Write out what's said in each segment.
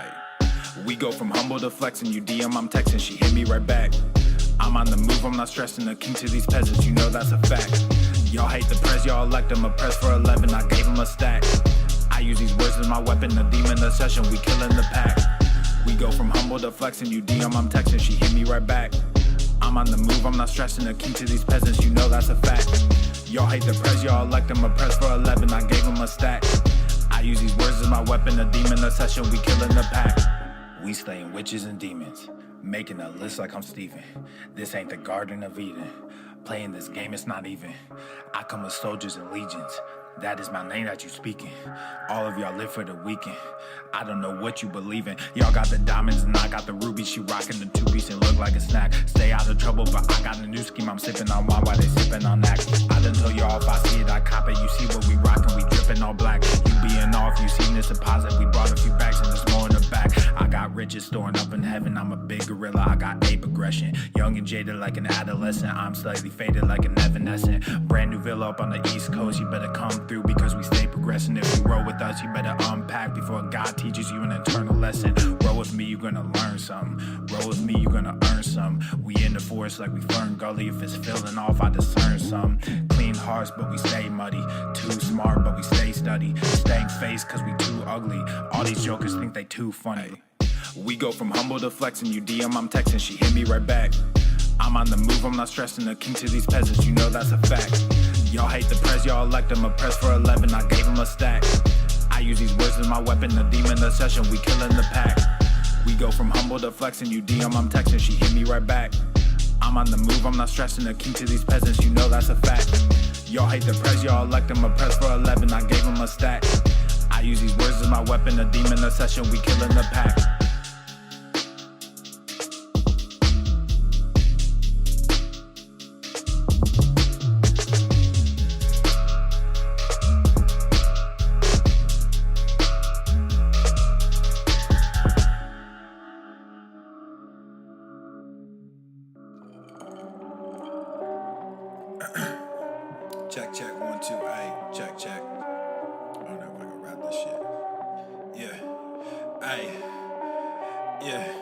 Ay. We go from humble to flexing, you DM, I'm texting, she hit me right back. I'm on the move, I'm not stressing, the king to these peasants, you know that's a fact. Y'all hate the press, y'all elect them, a press for 11, I gave him a stack. I use these words as my weapon, a demon, the session, we killing the pack. We go from humble to flexing, you DM, I'm texting, she hit me right back. I'm on the move, I'm not stressing, the king to these peasants, you know that's a fact. Y'all hate the press, y'all elect them, a press for 11, I gave him a stack. I use these words as my weapon, a demon, the session, we killing the pack. We slaying witches and demons, making a list like I'm Steven. This ain't the Garden of Eden. Playing this game, it's not even. I come with soldiers and legions. That is my name that you speaking. All of y'all live for the weekend. I don't know what you believe in. Y'all got the diamonds and I got the rubies. She rocking the two-piece and look like a snack. Stay out of trouble, but I got a new scheme. I'm sipping on wine while they sipping on that. I done told y'all if I see it, I cop it. You see what we rocking, we dripping all black. You being off, you seen this deposit. We brought a few bags and there's more in the back. I got riches storing up in heaven. I'm a big gorilla, I got ape aggression. Young and jaded like an adolescent. I'm slightly faded like an evanescent. Brand new villa up on the East Coast. You better come through because we stay progressing. If you roll with us, you better unpack before God teaches you an eternal lesson. Roll with me, you're gonna learn something. Roll with me, you're gonna earn some. We in the forest like we Fern Gully. If it's filling off, I discern some. Clean hearts, but we stay muddy. Too smart, but we stay study. Stank face, cause we too ugly. All these jokers think they too funny. We go from humble to flexing, you DM, I'm texting, she hit me right back. I'm on the move, I'm not stressing, the king to these peasants, you know that's a fact. Y'all hate the press, y'all elect them, a press for 11, I gave him a stack. I use these words as my weapon, a demon, the session, we killing the pack. We go from humble to flexing, you DM, I'm texting, she hit me right back. I'm on the move, I'm not stressing, the king to these peasants, you know that's a fact. Y'all hate the press, y'all elect them, a press for 11, I gave him a stack. I use these words as my weapon, a demon, the session, we killing the pack. Check, check, 1, 2, ayy, check, check. I don't know if I can rap this shit. Yeah, ayy, yeah.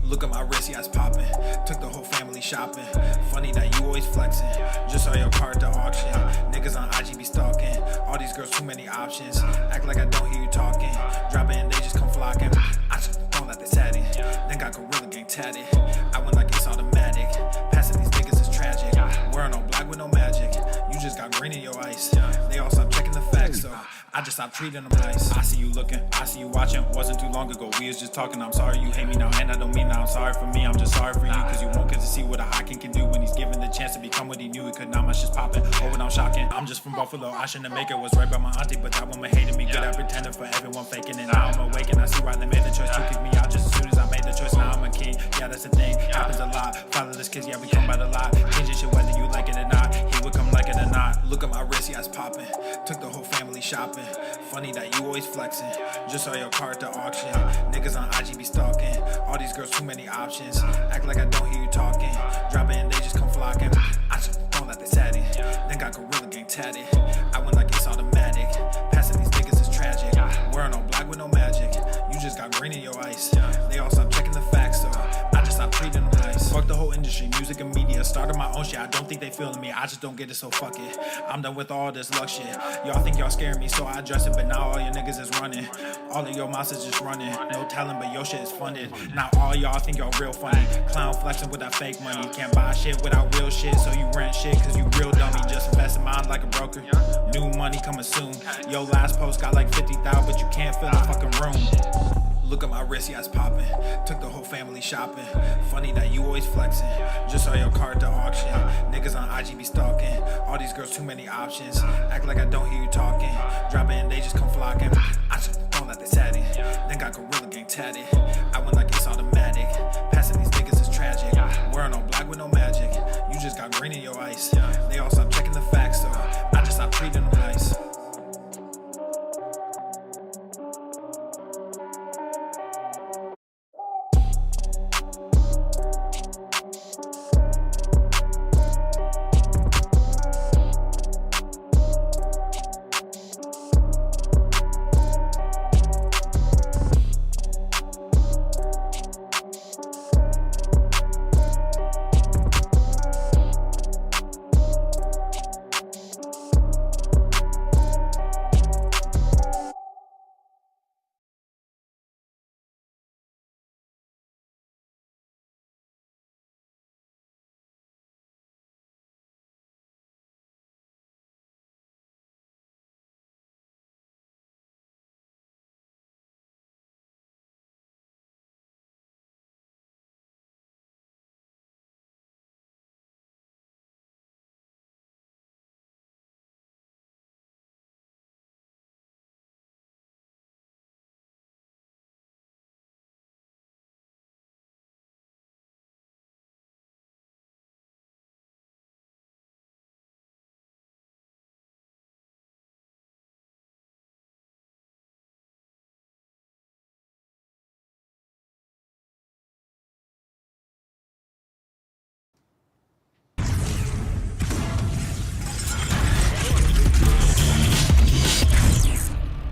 Look at my wrist, yeah, it's poppin'. Took the whole family shopping. Funny that you always flexing. Just saw your car at the auction. Niggas on IG be stalking. All these girls, too many options. Act like I don't hear you talking. Drop it and they just come flocking. I just don't let they tatted. Then got Gorilla Gang tatted. I went like it's automatic. Passing these niggas is tragic. Wearing all black with no magic. You just got green in your ice. They all stop checking the facts, so I just stopped treating them nice. I see you looking, I see you watching. Wasn't too long ago, we was just talking. I'm sorry you hate me now, and I don't mean that I'm sorry for me. I'm just sorry for you, cause you won't get to see what a hot king can do when he's given the chance to become what he knew he could. Now my shit's popping, oh and I'm shocking. I'm just from Buffalo, I shouldn't make it. Was right by my auntie, but that woman hated me. Good at pretending for everyone faking it. Now I'm awake and I see why they made the choice to kick me out just as soon as I made the choice. Now I'm a king, yeah that's the thing, happens a lot. Fatherless kids, yeah we come by the lot. Changing shit whether you like it or not. He would come like it or not. Look at my wrist, yeah it's popping. Took the whole family shopping. Funny that you always flexing. Just saw your car at the auction. Niggas on IG be stalking. All these girls, too many options. Act like I don't hear you talking. Drop it and they just come flocking. I just don't let they tatted. Then got Gorilla Gang tatted. I went like it's automatic. Passing these niggas is tragic. Wearing all black with no magic. You just got green in your ice. They all stop checking the facts, so I just stopped treating them nice. Fuck the whole industry, music and media. Started my own shit, I don't think they feeling me. I just don't get it, so fuck it. I'm done with all this luck shit. Y'all think y'all scaring me, so I address it. But now all your niggas is running. All of your mouths is just running. No talent, but your shit is funded. Now all y'all think y'all real funny. Clown flexing with that fake money. Can't buy shit without real shit, so you rent shit cause you real dummy. Just invest in mine like a broker. New money coming soon. Yo last post got like 50,000, but you can't fill the fucking room. Look at my wrist, yeah it's popping. Took the whole family shopping. Funny that you always flexing. Just saw your car at the auction. Niggas on IG be stalking. All these girls, too many options. Act like I don't hear you talking. Drop it and they just come flocking. I just don't let they tatted. Then got Gorilla Gang tatted. I went like it's automatic. Passing these niggas is tragic. Wearing all black with no magic. You just got green in your ice. They all stop checking the facts, so I just stopped treating them nice.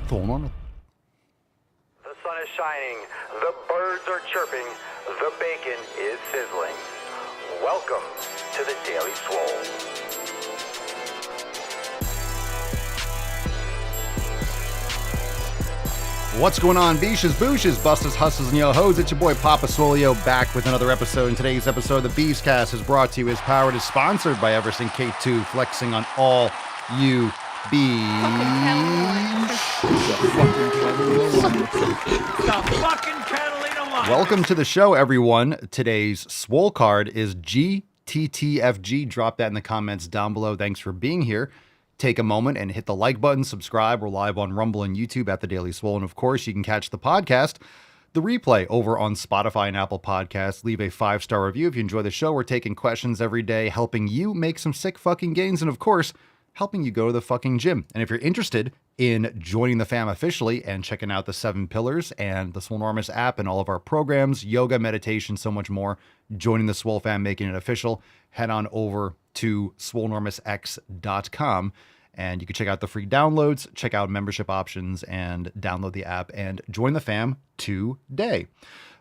going on? The sun is shining, the birds are chirping, the bacon is sizzling. Welcome to the Daily Swole. What's going on, Beaches, Booshes, Busters, Hustles, and Yo-Hos? It's your boy Papa Swolio back with another episode. And today's episode of the Beastcast is brought to you, is powered, is sponsored by Everson K2, flexing on all you Welcome to the show, everyone. Today's Swole card is GTTFG. Drop that in the comments down below. Thanks for being here. Take a moment and hit the like button, subscribe. We're live on Rumble and YouTube at The Daily Swole. And of course, you can catch the podcast, the replay, over on Spotify and Apple Podcasts. Leave a 5-star review if you enjoy the show. We're taking questions every day, helping you make some sick fucking gains. And of course, helping you go to the fucking gym. And if you're interested in joining the fam officially and checking out the 7 pillars and the Swolenormous app and all of our programs, yoga, meditation, so much more, joining the Swole fam, making it official, head on over to swolenormousx.com and you can check out the free downloads, check out membership options, and download the app and join the fam today.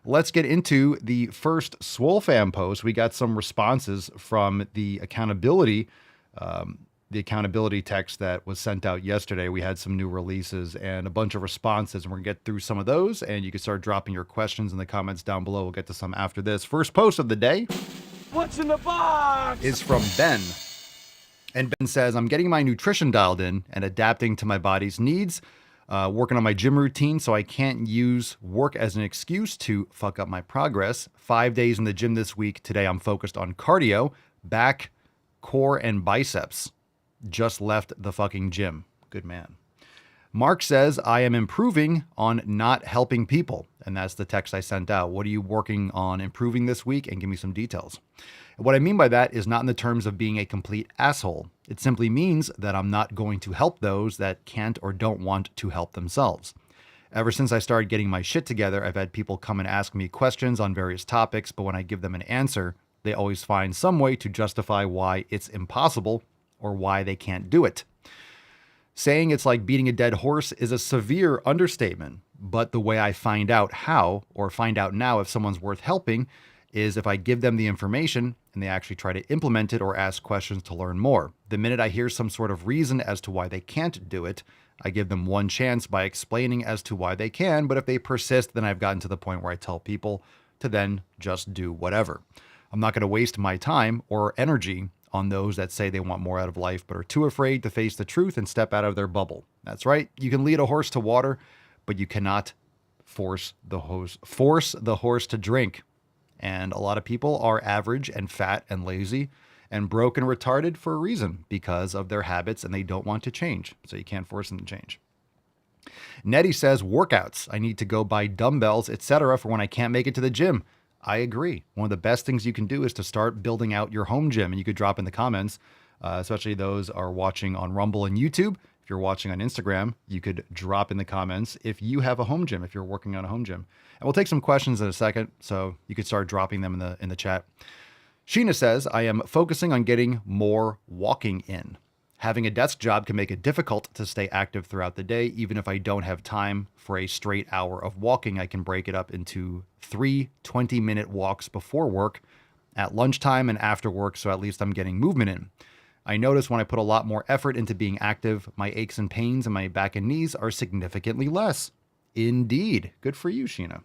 Let's get into the first Swole fam post. We got some responses from the accountability text that was sent out yesterday. We had some new releases and a bunch of responses, and we're gonna get through some of those, and you can start dropping your questions in the comments down below. We'll get to some after this. First post of the day. What's in the box? Is from Ben. And Ben says, I'm getting my nutrition dialed in and adapting to my body's needs, working on my gym routine so I can't use work as an excuse to fuck up my progress. 5 days in the gym this week. Today I'm focused on cardio, back, core, and biceps. Just left the fucking gym. Good man. Mark says, I am improving on not helping people. And that's the text I sent out. What are you working on improving this week? And give me some details. And what I mean by that is not in the terms of being a complete asshole. It simply means that I'm not going to help those that can't or don't want to help themselves. Ever since I started getting my shit together, I've had people come and ask me questions on various topics, but when I give them an answer, they always find some way to justify why it's impossible or why they can't do it. Saying it's like beating a dead horse is a severe understatement, but the way I find out how, or find out now if someone's worth helping, is if I give them the information and they actually try to implement it or ask questions to learn more. The minute I hear some sort of reason as to why they can't do it, I give them one chance by explaining as to why they can, but if they persist, then I've gotten to the point where I tell people to then just do whatever. I'm not going to waste my time or energy on those that say they want more out of life but are too afraid to face the truth and step out of their bubble. That's right. You can lead a horse to water, but you cannot force the horse to drink. And a lot of people are average and fat and lazy and broke and retarded for a reason, because of their habits, and they don't want to change. So you can't force them to change. Nettie says, workouts. I need to go buy dumbbells, etc. for when I can't make it to the gym. I agree. One of the best things you can do is to start building out your home gym. And you could drop in the comments, especially those are watching on Rumble and YouTube. If you're watching on Instagram, you could drop in the comments if you have a home gym, if you're working on a home gym. And we'll take some questions in a second, so you could start dropping them in the chat. Sheena says, I am focusing on getting more walking in. Having a desk job can make it difficult to stay active throughout the day. Even if I don't have time for a straight hour of walking, I can break it up into 3 20-minute walks before work, at lunchtime, and after work, so at least I'm getting movement in. I notice when I put a lot more effort into being active, my aches and pains in my back and knees are significantly less. Indeed. Good for you, Sheena.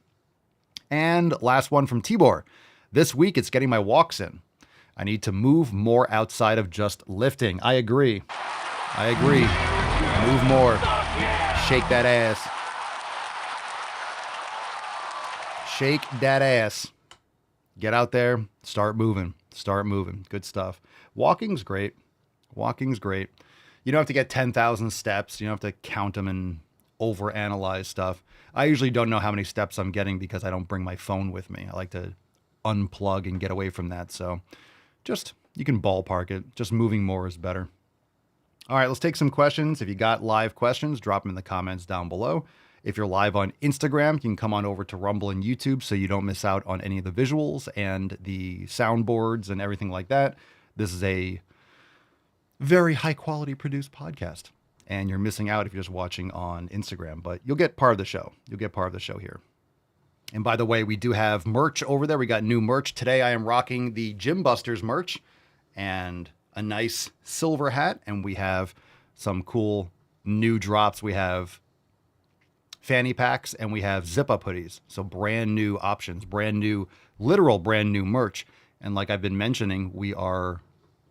And last one from Tibor. This week, it's getting my walks in. I need to move more outside of just lifting. I agree. Move more. Shake that ass. Shake that ass. Get out there. Start moving. Good stuff. Walking's great. You don't have to get 10,000 steps. You don't have to count them and overanalyze stuff. I usually don't know how many steps I'm getting because I don't bring my phone with me. I like to unplug and get away from that. So you can ballpark it. Just moving more is better. All right, let's take some questions. If you got live questions, drop them in the comments down below. If you're live on Instagram, you can come on over to Rumble and YouTube so you don't miss out on any of the visuals and the soundboards and everything like that. This is a very high quality produced podcast. and you're missing out if you're just watching on Instagram, but you'll get part of the show. You'll get part of the show here. And by the way, we do have merch over there. We got new merch. Today I am rocking the Gym Busters merch and a nice silver hat. And we have some cool new drops. We have fanny packs and we have zip up hoodies. So brand new options, brand new, literal brand new merch. And like I've been mentioning, we are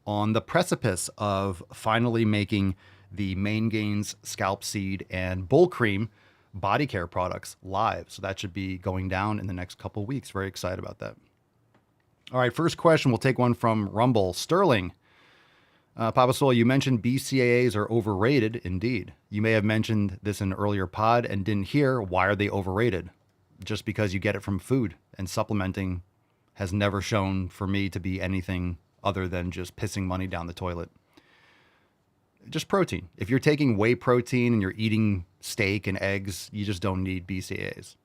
on the precipice of finally making the Main Gains Scalp Seed and Bull Cream body care products live. So that should be going down in the next couple weeks. Very excited about that. All right, first question. We'll take one from Rumble. Sterling. Papa Swole, you mentioned BCAAs are overrated. Indeed. You may have mentioned this in an earlier pod and didn't hear. Why are they overrated? Just because you get it from food, and supplementing has never shown for me to be anything other than just pissing money down the toilet. Just protein. If you're taking whey protein and you're eating steak and eggs, you just don't need BCAAs.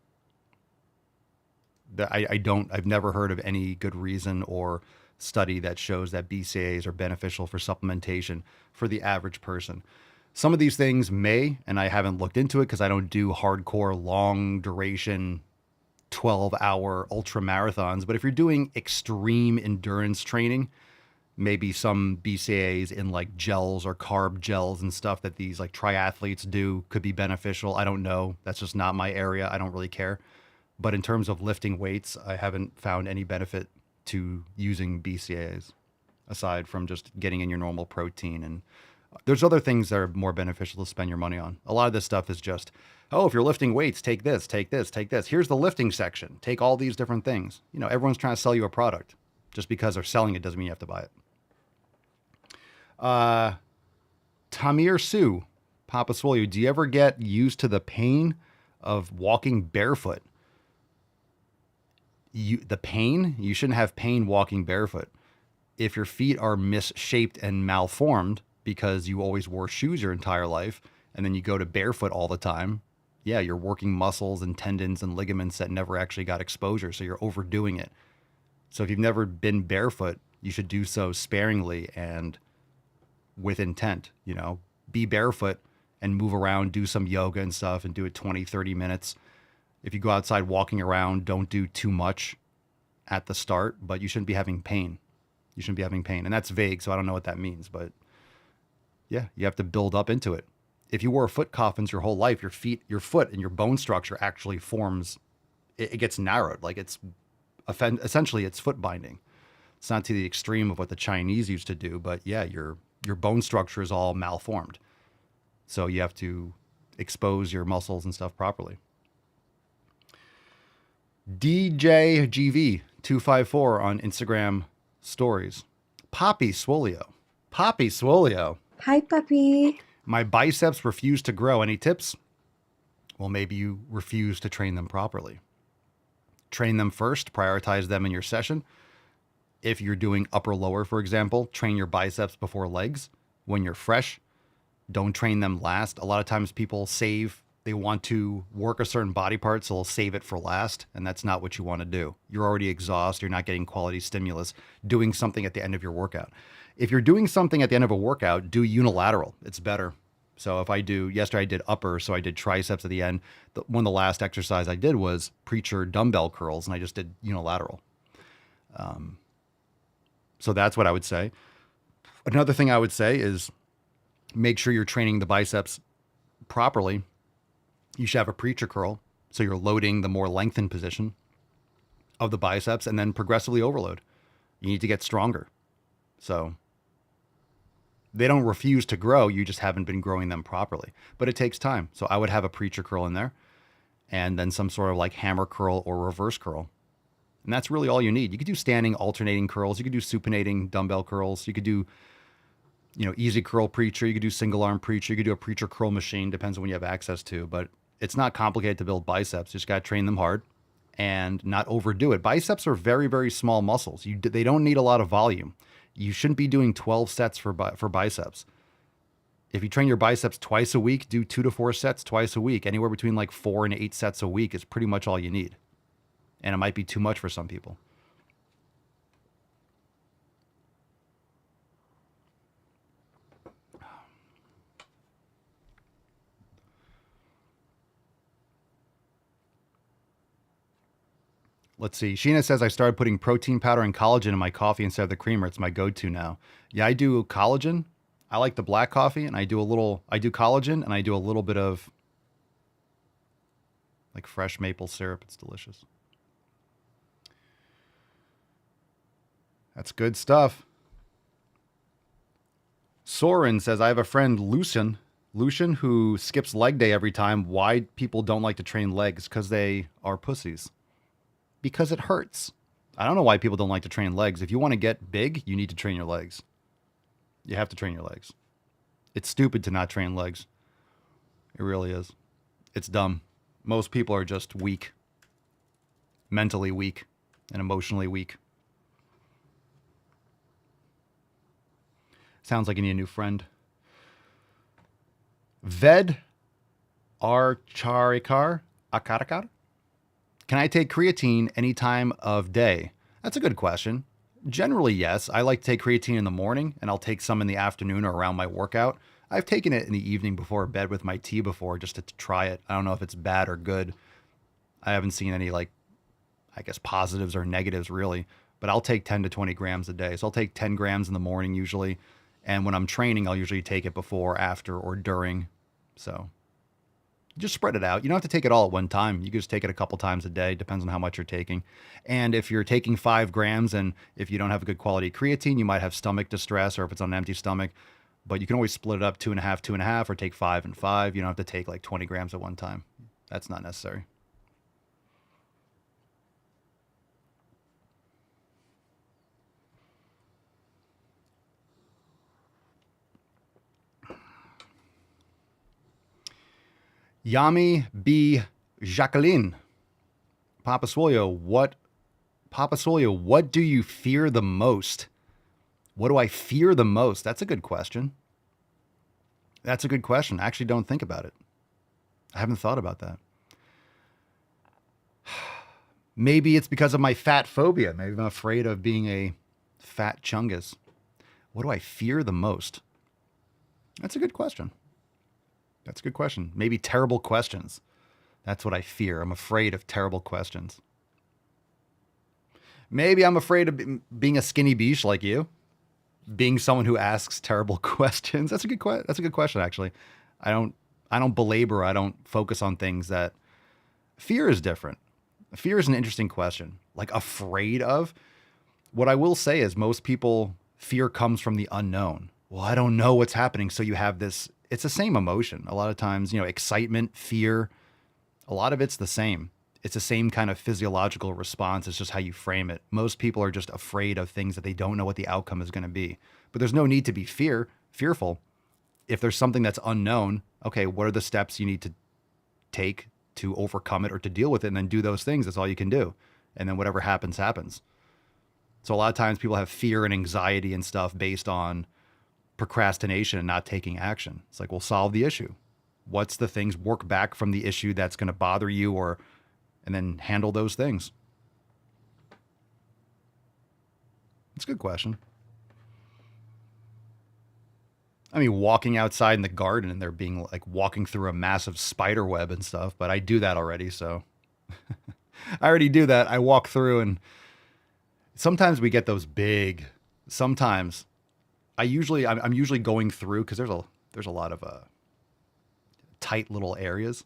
I've never heard of any good reason or study that shows that BCAAs are beneficial for supplementation for the average person. Some of these things may, and I haven't looked into it because I don't do hardcore long duration 12-hour ultra marathons. But if you're doing extreme endurance training, maybe some BCAAs in like gels or carb gels and stuff that these like triathletes do could be beneficial. I don't know. That's just not my area. I don't really care. But in terms of lifting weights, I haven't found any benefit to using BCAAs aside from just getting in your normal protein. And there's other things that are more beneficial to spend your money on. A lot of this stuff is just, oh, if you're lifting weights, take this, take this, take this. Here's the lifting section. Take all these different things. You know, everyone's trying to sell you a product. Just because they're selling it doesn't mean you have to buy it. Tamir Sue, Papa Swole, do you ever get used to the pain of walking barefoot? The pain? You shouldn't have pain walking barefoot. If your feet are misshaped and malformed because you always wore shoes your entire life, and then you go to barefoot all the time, yeah, you're working muscles and tendons and ligaments that never actually got exposure, so you're overdoing it. So if you've never been barefoot, you should do so sparingly and with intent. You know, be barefoot and move around, do some yoga and stuff, and do it 20, 30 minutes. If you go outside walking around, don't do too much at the start, but you shouldn't be having pain. You shouldn't be having pain. And that's vague, so I don't know what that means, but yeah, you have to build up into it. If you wore foot coffins your whole life, your foot and your bone structure actually forms, it gets narrowed. Like essentially it's foot binding. It's not to the extreme of what the Chinese used to do, but yeah, your bone structure is all malformed. So you have to expose your muscles and stuff properly. DJGV254 on Instagram stories. Poppy Swolio. Poppy Swolio. Hi, puppy. My biceps refuse to grow. Any tips? Well, maybe you refuse to train them properly. Train them first. Prioritize them in your session. If you're doing upper lower, for example, train your biceps before legs when you're fresh. Don't train them last. A lot of times people they want to work a certain body part, so they'll save it for last, and that's not what you want to do. You're already exhausted. You're not getting quality stimulus doing something at the end of your workout. If you're doing something at the end of a workout, do unilateral. It's better. So yesterday I did upper, so I did triceps at the end. One of the last exercise I did was preacher dumbbell curls, and I just did unilateral. So that's what I would say. Another thing I would say is make sure you're training the biceps properly. You should have a preacher curl, so you're loading the more lengthened position of the biceps and then progressively overload. You need to get stronger. So they don't refuse to grow. You just haven't been growing them properly, but it takes time. So I would have a preacher curl in there and then some sort of like hammer curl or reverse curl. And that's really all you need. You could do standing alternating curls. You could do supinating dumbbell curls. You could do, easy curl preacher. You could do single arm preacher. You could do a preacher curl machine. Depends on what you have access to, but it's not complicated to build biceps. You just got to train them hard and not overdo it. Biceps are very, very small muscles. They don't need a lot of volume. You shouldn't be doing 12 sets for biceps. If you train your biceps twice a week, do 2 to 4 sets twice a week. Anywhere between like 4 and 8 sets a week is pretty much all you need. And it might be too much for some people. Let's see. Sheena says I started putting protein powder and collagen in my coffee instead of the creamer. It's my go-to now. Yeah, I do collagen. I like the black coffee, and I do collagen, and I do a little bit of like fresh maple syrup. It's delicious. That's good stuff. Soren says, I have a friend, Lucian, who skips leg day every time. Why people don't like to train legs? Because they are pussies. Because it hurts. I don't know why people don't like to train legs. If you want to get big, you need to train your legs. You have to train your legs. It's stupid to not train legs. It really is. It's dumb. Most people are just weak. Mentally weak and emotionally weak. Sounds like you need a new friend. Ved Archarikar Akarakar. Can I take creatine any time of day? That's a good question. Generally, yes. I like to take creatine in the morning, and I'll take some in the afternoon or around my workout. I've taken it in the evening before bed with my tea before just to try it. I don't know if it's bad or good. I haven't seen any, positives or negatives really, but I'll take 10 to 20 grams a day. So I'll take 10 grams in the morning usually. And when I'm training, I'll usually take it before, after, or during. So just spread it out. You don't have to take it all at one time. You can just take it a couple times a day. Depends on how much you're taking. And if you're taking 5 grams and if you don't have a good quality creatine, you might have stomach distress, or if it's on an empty stomach. But you can always split it up 2.5, 2.5, or take 5 and 5. You don't have to take like 20 grams at one time. That's not necessary. Yami B. Jacqueline. Papa Swolio, what do you fear the most? What do I fear the most? That's a good question. I actually don't think about it. I haven't thought about that. Maybe it's because of my fat phobia. Maybe I'm afraid of being a fat chungus. What do I fear the most? That's a good question. Maybe terrible questions. That's what I fear. I'm afraid of terrible questions. Maybe I'm afraid of being a skinny beach like you. Being someone who asks terrible questions. That's a good question, actually. I don't belabor. I don't focus on things that... Fear is different. Fear is an interesting question. Like, afraid of? What I will say is most people, fear comes from the unknown. Well, I don't know what's happening, so you have this... It's the same emotion. A lot of times, excitement, fear, a lot of it's the same. It's the same kind of physiological response. It's just how you frame it. Most people are just afraid of things that they don't know what the outcome is going to be. But there's no need to be fearful. If there's something that's unknown, okay, what are the steps you need to take to overcome it or to deal with it, and then do those things? That's all you can do. And then whatever happens, happens. So a lot of times people have fear and anxiety and stuff based on procrastination and not taking action. It's like, we'll solve the issue. What's the things? Work back from the issue that's going to bother you, and then handle those things. It's a good question. I mean, walking outside in the garden and there being like walking through a massive spider web and stuff, but I do that already. So I already do that. I walk through, and sometimes we get those big, sometimes I'm usually going through, because there's a lot of tight little areas.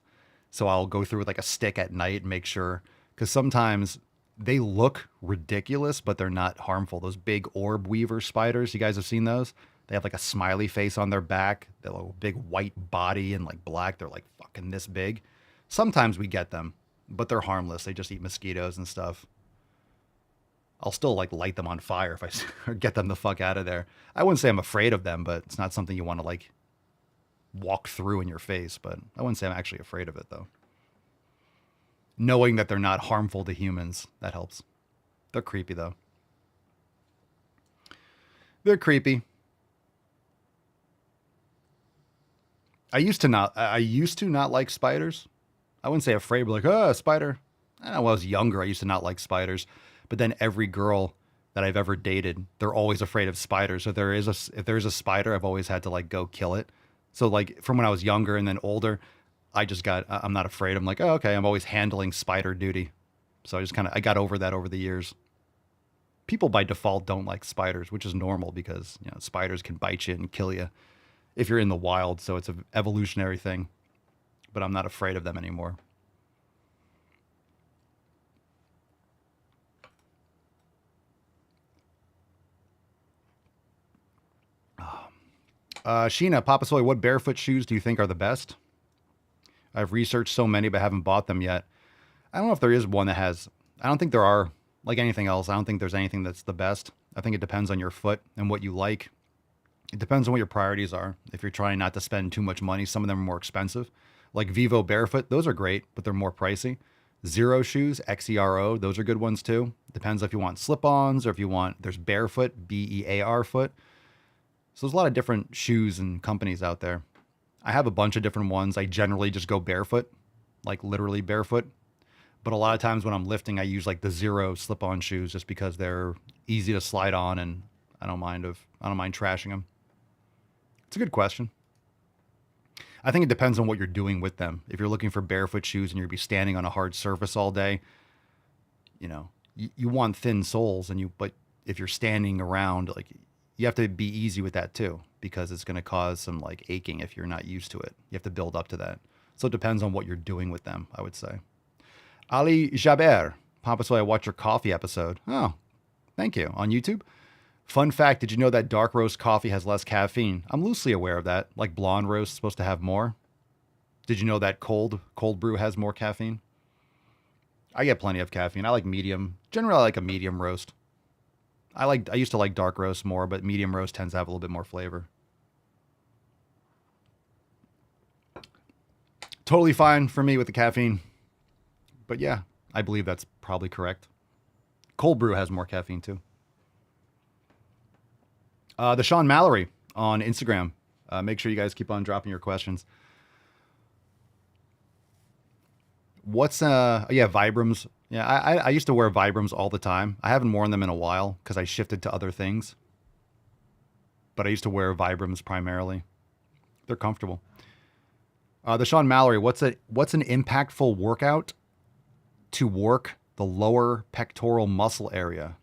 So I'll go through with like a stick at night and make sure, because sometimes they look ridiculous, but they're not harmful. Those big orb weaver spiders, you guys have seen those? They have like a smiley face on their back, they have a big white body and like black. They're like fucking this big. Sometimes we get them, but they're harmless. They just eat mosquitoes and stuff. I'll still like light them on fire if I get them the fuck out of there. I wouldn't say I'm afraid of them, but it's not something you want to like walk through in your face. But I wouldn't say I'm actually afraid of it, though. Knowing that they're not harmful to humans, that helps. They're creepy, though. They're creepy. I used to not like spiders. I wouldn't say afraid, but like, oh, a spider. I don't know, when I was younger, I used to not like spiders. But then every girl that I've ever dated, they're always afraid of spiders. So if there is a spider, I've always had to like go kill it. So like from when I was younger and then older, I'm not afraid. I'm like, oh, okay, I'm always handling spider duty. So I got over that over the years. People by default don't like spiders, which is normal because, spiders can bite you and kill you if you're in the wild. So it's an evolutionary thing, but I'm not afraid of them anymore. Sheena, Papa Soy, what barefoot shoes do you think are the best? I've researched so many, but haven't bought them yet. I don't know if there is one I don't think there are, like anything else. I don't think there's anything that's the best. I think it depends on your foot and what you like. It depends on what your priorities are. If you're trying not to spend too much money, some of them are more expensive. Like Vivo Barefoot, those are great, but they're more pricey. Zero shoes, XERO, those are good ones too. Depends if you want slip-ons or if you want, there's Barefoot, BEAR foot. So there's a lot of different shoes and companies out there. I have a bunch of different ones. I generally just go barefoot, like literally barefoot. But a lot of times when I'm lifting, I use like the Zero slip-on shoes just because they're easy to slide on and I don't mind trashing them. It's a good question. I think it depends on what you're doing with them. If you're looking for barefoot shoes and you're gonna be standing on a hard surface all day, you want thin soles but if you're standing around, like you have to be easy with that too, because it's going to cause some like aching if you're not used to it. You have to build up to that. So it depends on what you're doing with them, I would say. Ali Jaber, Papa Soy, I watched your coffee episode. Oh, thank you. On YouTube. Fun fact, did you know that dark roast coffee has less caffeine? I'm loosely aware of that. Like blonde roast is supposed to have more. Did you know that cold brew has more caffeine? I get plenty of caffeine. I like medium. Generally, I like a medium roast. I used to like dark roast more, but medium roast tends to have a little bit more flavor. Totally fine for me with the caffeine. But yeah, I believe that's probably correct. Cold brew has more caffeine too. The Sean Mallory on Instagram. Make sure you guys keep on dropping your questions. What's Vibrams? Yeah, I used to wear Vibrams all the time. I haven't worn them in a while because I shifted to other things. But I used to wear Vibrams primarily. They're comfortable. The Sean Mallory, what's an impactful workout to work the lower pectoral muscle area?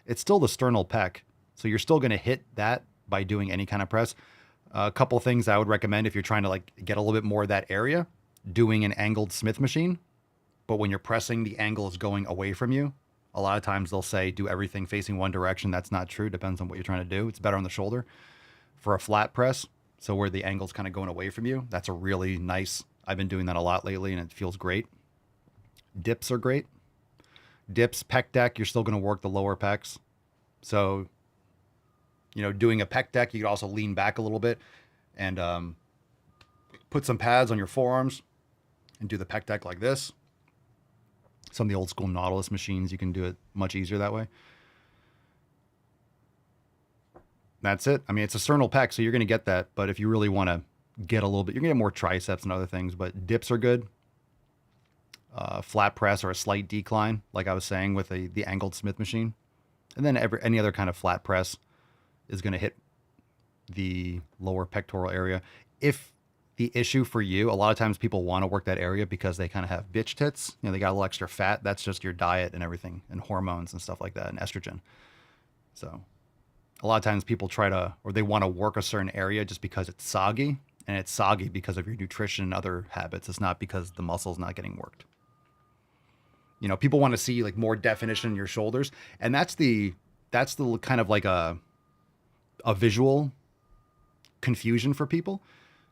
It's still the sternal pec, so you're still going to hit that by doing any kind of press. A couple things I would recommend if you're trying to like get a little bit more of that area, doing an angled Smith machine. But when you're pressing, the angle is going away from you. A lot of times they'll say do everything facing one direction. That's not true. Depends on what you're trying to do. It's better on the shoulder. For a flat press, so where the angle's kind of going away from you, that's a really nice. I've been doing that a lot lately and it feels great. Dips are great. Dips, pec deck, you're still going to work the lower pecs. So, doing a pec deck, you could also lean back a little bit and put some pads on your forearms and do the pec deck like this. Some of the old school Nautilus machines, you can do it much easier that way. That's it. I mean, it's a sternal pec, so you're going to get that. But if you really want to get a little bit, you're going to get more triceps and other things. But dips are good. Flat press or a slight decline, like I was saying with the angled Smith machine. And then any other kind of flat press is going to hit the lower pectoral area. If the issue for you, a lot of times people want to work that area because they kind of have bitch tits. They got a little extra fat. That's just your diet and everything and hormones and stuff like that and estrogen. So a lot of times people they want to work a certain area just because it's soggy, and it's soggy because of your nutrition and other habits. It's not because the muscle's not getting worked. People want to see like more definition in your shoulders, and that's the kind of like a visual confusion for people.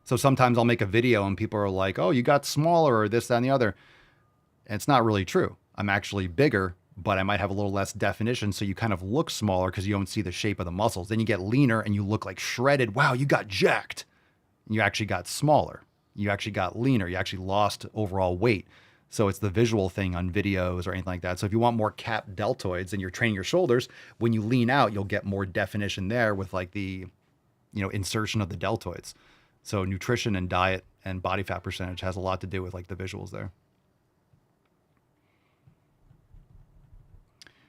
So sometimes I'll make a video and people are like, oh, you got smaller or this, that, and the other. And it's not really true. I'm actually bigger, but I might have a little less definition. So you kind of look smaller because you don't see the shape of the muscles. Then you get leaner and you look like shredded. Wow, you got jacked. You actually got smaller. You actually got leaner. You actually lost overall weight. So it's the visual thing on videos or anything like that. So if you want more cap deltoids and you're training your shoulders, when you lean out, you'll get more definition there with like the, insertion of the deltoids. So nutrition and diet and body fat percentage has a lot to do with like the visuals there.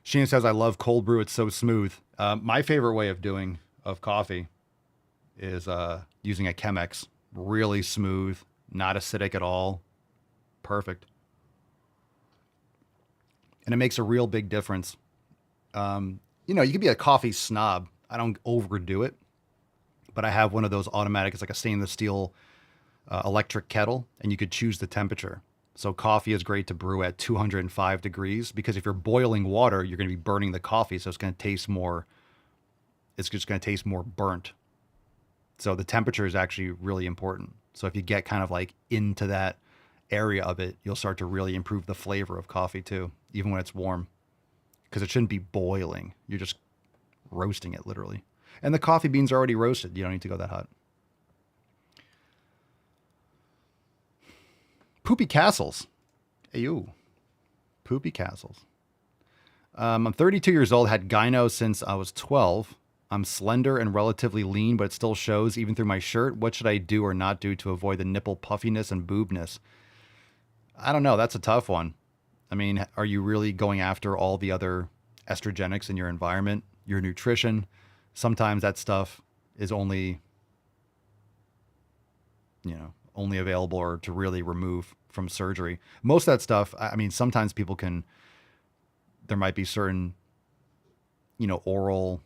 Sheena says, I love cold brew. It's so smooth. My favorite way of coffee is using a Chemex. Really smooth, not acidic at all. Perfect. And it makes a real big difference. You know, you can be a coffee snob. I don't overdo it, but I have one of those automatic, it's like a stainless steel electric kettle, and you could choose the temperature. So coffee is great to brew at 205 degrees because if you're boiling water, you're going to be burning the coffee. So it's going to taste more, it's just going to taste more burnt. So the temperature is actually really important. So if you get kind of like into that area of it, you'll start to really improve the flavor of coffee too, even when it's warm, because it shouldn't be boiling. You're just roasting it literally. And the coffee beans are already roasted. You don't need to go that hot. Poopy castles. Ew. Poopy castles. I'm 32 years old, had gyno since I was 12. I'm slender and relatively lean, but it still shows even through my shirt. What should I do or not do to avoid the nipple puffiness and boobness? I don't know. That's a tough one. I mean, are you really going after all the other estrogenics in your environment, your nutrition? Sometimes that stuff is only, only available or to really remove from surgery. Most of that stuff, I mean, sometimes people can, there might be certain, oral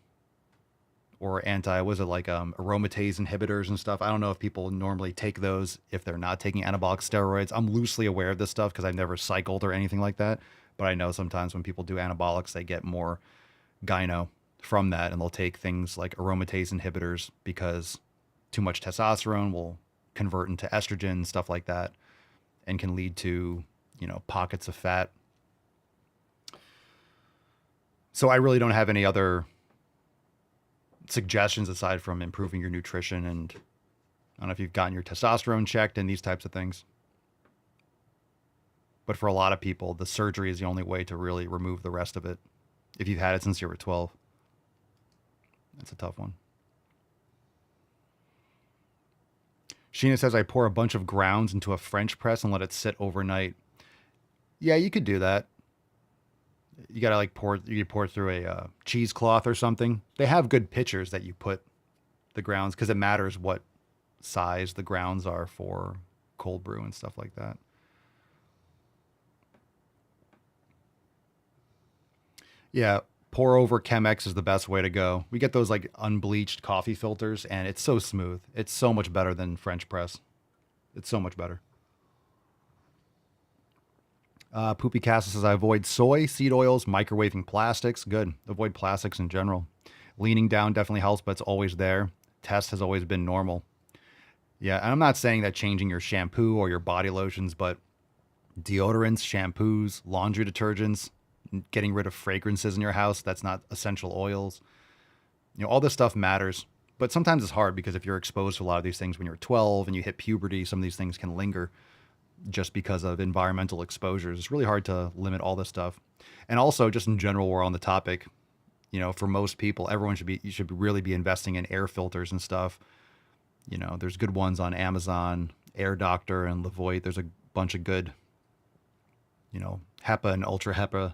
or aromatase inhibitors and stuff. I don't know if people normally take those if they're not taking anabolic steroids. I'm loosely aware of this stuff because I've never cycled or anything like that. But I know sometimes when people do anabolics, they get more gyno from that, and they'll take things like aromatase inhibitors because too much testosterone will convert into estrogen, stuff like that, and can lead to, pockets of fat. So I really don't have any other suggestions aside from improving your nutrition, and I don't know if you've gotten your testosterone checked and these types of things. But for a lot of people, the surgery is the only way to really remove the rest of it. If you've had it since you were 12, that's a tough one. Sheena says, I pour a bunch of grounds into a French press and let it sit overnight. Yeah, you could do that. You got to pour it through a cheesecloth or something. They have good pitchers that you put the grounds, because it matters what size the grounds are for cold brew and stuff like that. Yeah, pour over Chemex is the best way to go. We get those like unbleached coffee filters, and it's so smooth. It's so much better than French press. It's so much better. Poopy Castle says, I avoid soy, seed oils, microwaving plastics. Good. Avoid plastics in general. Leaning down definitely helps, but it's always there. Test has always been normal. Yeah, and I'm not saying that changing your shampoo or your body lotions, but deodorants, shampoos, laundry detergents, getting rid of fragrances in your house, that's not essential oils. All this stuff matters. But sometimes it's hard because if you're exposed to a lot of these things when you're 12 and you hit puberty, some of these things can linger just because of environmental exposures. It's really hard to limit all this stuff. And also, just in general, we're on the topic, for most people, you should really be investing in air filters and stuff. There's good ones on Amazon, Air Doctor and Levoit. There's a bunch of good, HEPA and Ultra HEPA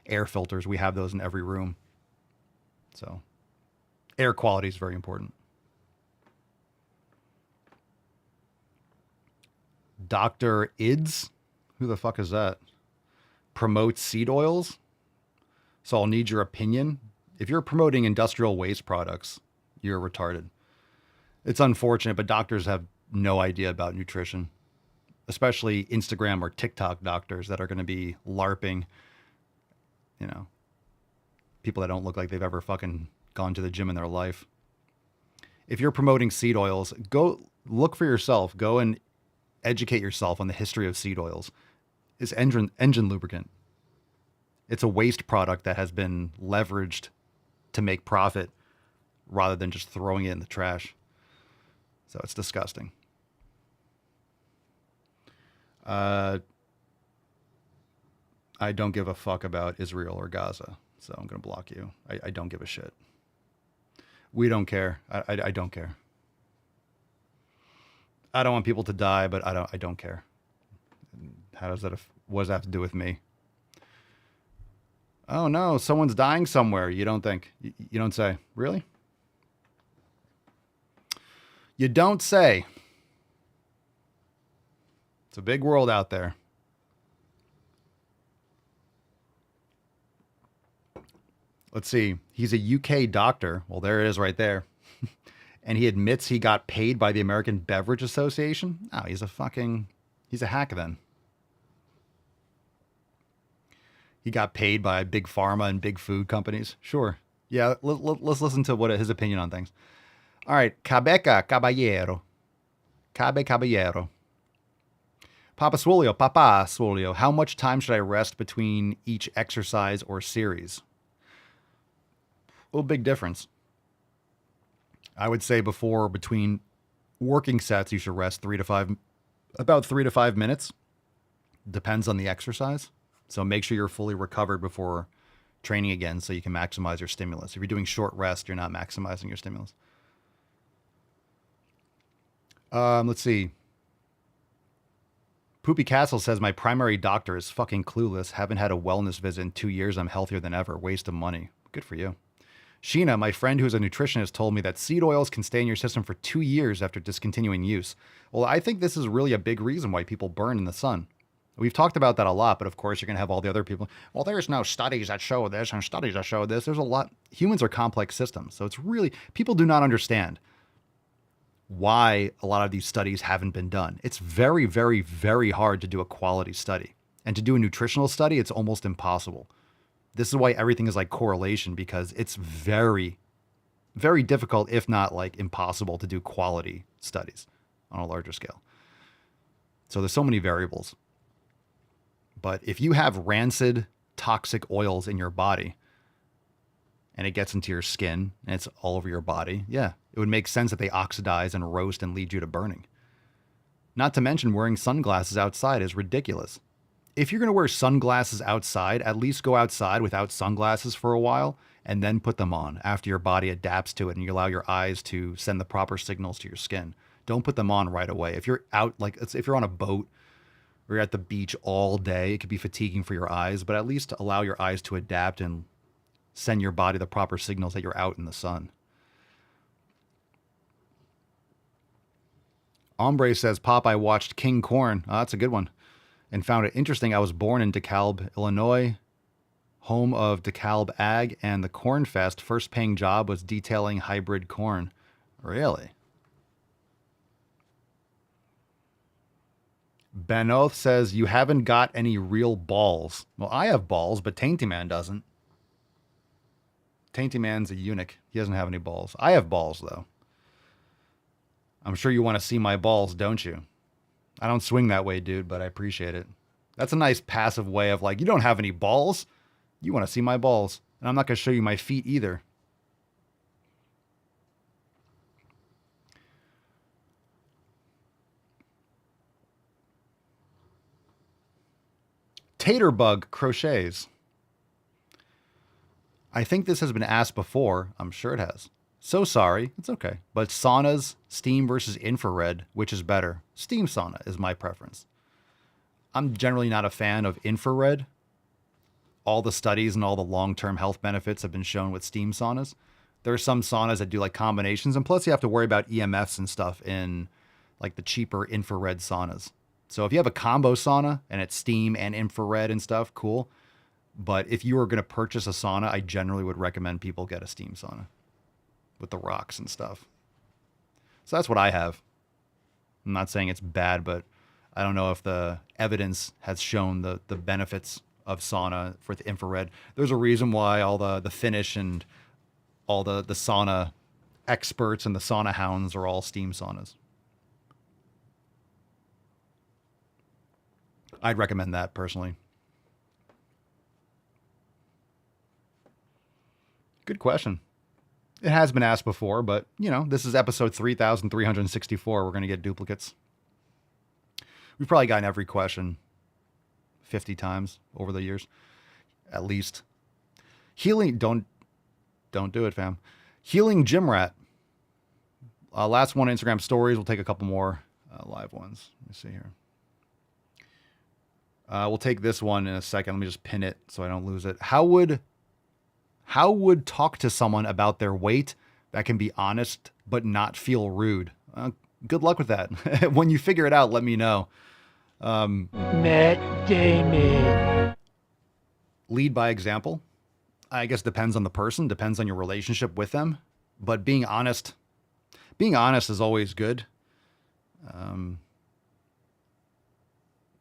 air filters. We have those in every room. So air quality is very important. Dr. Ids, who the fuck is that? Promotes seed oils. So I'll need your opinion. If you're promoting industrial waste products, you're retarded. It's unfortunate, but doctors have no idea about nutrition, especially Instagram or TikTok doctors that are going to be LARPing, people that don't look like they've ever fucking gone to the gym in their life. If you're promoting seed oils, go look for yourself. Go and educate yourself on the history of seed oils. It's engine lubricant. It's a waste product that has been leveraged to make profit rather than just throwing it in the trash. So it's disgusting. I don't give a fuck about Israel or Gaza, so I'm going to block you. I don't give a shit. We don't care. I don't care. I don't want people to die, but I don't care. What does that have to do with me? Oh no, someone's dying somewhere. You don't think? You don't say. Really? You don't say. It's a big world out there. Let's see. He's a UK doctor. Well, there it is right there. And he admits he got paid by the American Beverage Association. Oh, he's a hack then. He got paid by big pharma and big food companies. Sure. Yeah, let's listen to what his opinion on things. All right. Cabeca caballero. Cabe caballero. Papa Swolio, how much time should I rest between each exercise or series? Well, big difference. I would say between working sets, you should rest about 3 to 5 minutes. Depends on the exercise. So make sure you're fully recovered before training again so you can maximize your stimulus. If you're doing short rest, you're not maximizing your stimulus. Let's see. Poopy Castle says, my primary doctor is fucking clueless. Haven't had a wellness visit in 2 years. I'm healthier than ever. Waste of money. Good for you. Sheena, my friend who's a nutritionist, told me that seed oils can stay in your system for 2 years after discontinuing use. Well, I think this is really a big reason why people burn in the sun. We've talked about that a lot, but of course you're going to have all the other people. Well, there's no studies that show this and studies that show this. There's a lot. Humans are complex systems. So it's really, people do not understand why a lot of these studies haven't been done. It's very, very, very hard to do a quality study. And to do a nutritional study, it's almost impossible. This is why everything is like correlation, because it's very, very difficult, if not like impossible, to do quality studies on a larger scale. So there's so many variables. But if you have rancid, toxic oils in your body and it gets into your skin and it's all over your body, yeah, it would make sense that they oxidize and roast and lead you to burning. Not to mention wearing sunglasses outside is ridiculous. If you're going to wear sunglasses outside, at least go outside without sunglasses for a while and then put them on after your body adapts to it and you allow your eyes to send the proper signals to your skin. Don't put them on right away. If you're out, like if you're on a boat or you're at the beach all day, it could be fatiguing for your eyes, but at least allow your eyes to adapt and send your body the proper signals that you're out in the sun. Ombre says, Pop, I watched King Corn. Oh, that's a good one. And found it interesting. I was born in DeKalb, Illinois, home of DeKalb Ag and the Corn Fest. First paying job was detailing hybrid corn. Really? Benoth says, you haven't got any real balls. Well, I have balls, but Tainty Man doesn't. Tainty Man's a eunuch. He doesn't have any balls. I have balls, though. I'm sure you want to see my balls, don't you? I don't swing that way, dude, but I appreciate it. That's a nice passive way of like, you don't have any balls. You want to see my balls. And I'm not going to show you my feet either. Taterbug crochets. I think this has been asked before. I'm sure it has. So sorry. It's okay. But saunas, steam versus infrared, which is better? Steam sauna is my preference. I'm generally not a fan of infrared. All the studies and all the long-term health benefits have been shown with steam saunas. There are some saunas that do like combinations, and plus you have to worry about EMFs and stuff in like the cheaper infrared saunas. So if you have a combo sauna and it's steam and infrared and stuff, cool. But if you were going to purchase a sauna, I generally would recommend people get a steam sauna with the rocks and stuff. So that's what I have. I'm not saying it's bad, but I don't know if the evidence has shown the benefits of sauna for the infrared. There's a reason why all the Finnish and all the sauna experts and the sauna hounds are all steam saunas. I'd recommend that personally. Good question. It has been asked before, but, you know, this is episode 3,364. We're going to get duplicates. We've probably gotten every question 50 times over the years, at least. Healing, don't do it, fam. Healing Gym Rat. Last one, Instagram stories. We'll take a couple more live ones. Let me see here. We'll take this one in a second. Let me just pin it so I don't lose it. How would talk to someone about their weight that can be honest but not feel rude? Good luck with that. When you figure it out, let me know. Matt Damon. Lead by example. I guess depends on the person, depends on your relationship with them. But being honest is always good.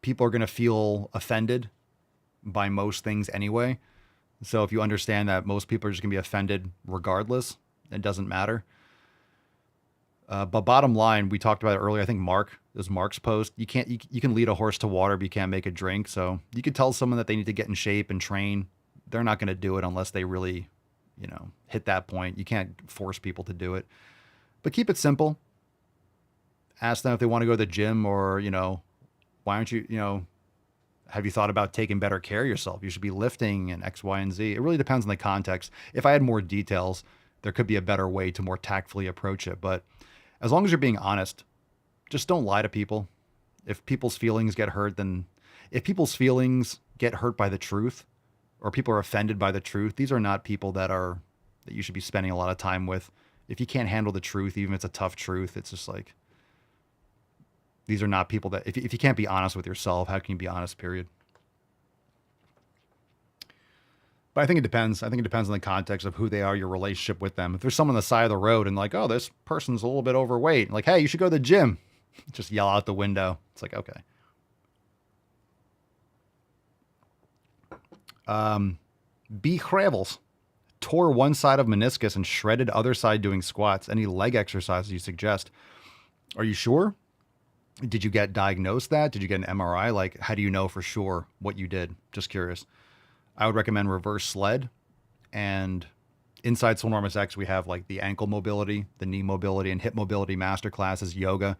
People are going to feel offended by most things anyway. So if you understand that most people are just going to be offended regardless, it doesn't matter. But bottom line, we talked about it earlier. I think Mark's post. You can lead a horse to water, but you can't make it drink. So you could tell someone that they need to get in shape and train. They're not going to do it unless they really, hit that point. You can't force people to do it, but keep it simple. Ask them if they want to go to the gym or, why aren't you, have you thought about taking better care of yourself? You should be lifting and X, Y, and Z. It really depends on the context. If I had more details, there could be a better way to more tactfully approach it. But as long as you're being honest, just don't lie to people. If people's feelings get hurt, then if people's feelings get hurt by the truth or people are offended by the truth, these are not people that you should be spending a lot of time with. If you can't handle the truth, even if it's a tough truth, it's just like, these are not people that, if you can't be honest with yourself, how can you be honest, period? But I think it depends. I think it depends on the context of who they are, your relationship with them. If there's someone on the side of the road and like, oh, this person's a little bit overweight, like, hey, you should go to the gym. Just yell out the window. It's like, okay. B. Kravels tore one side of meniscus and shredded other side doing squats. Any leg exercises you suggest? Are you sure? Did you get diagnosed that? Did you get an MRI? Like, how do you know for sure what you did? Just curious. I would recommend reverse sled, and inside Swolenormous X, we have like the ankle mobility, the knee mobility, and hip mobility master classes, yoga.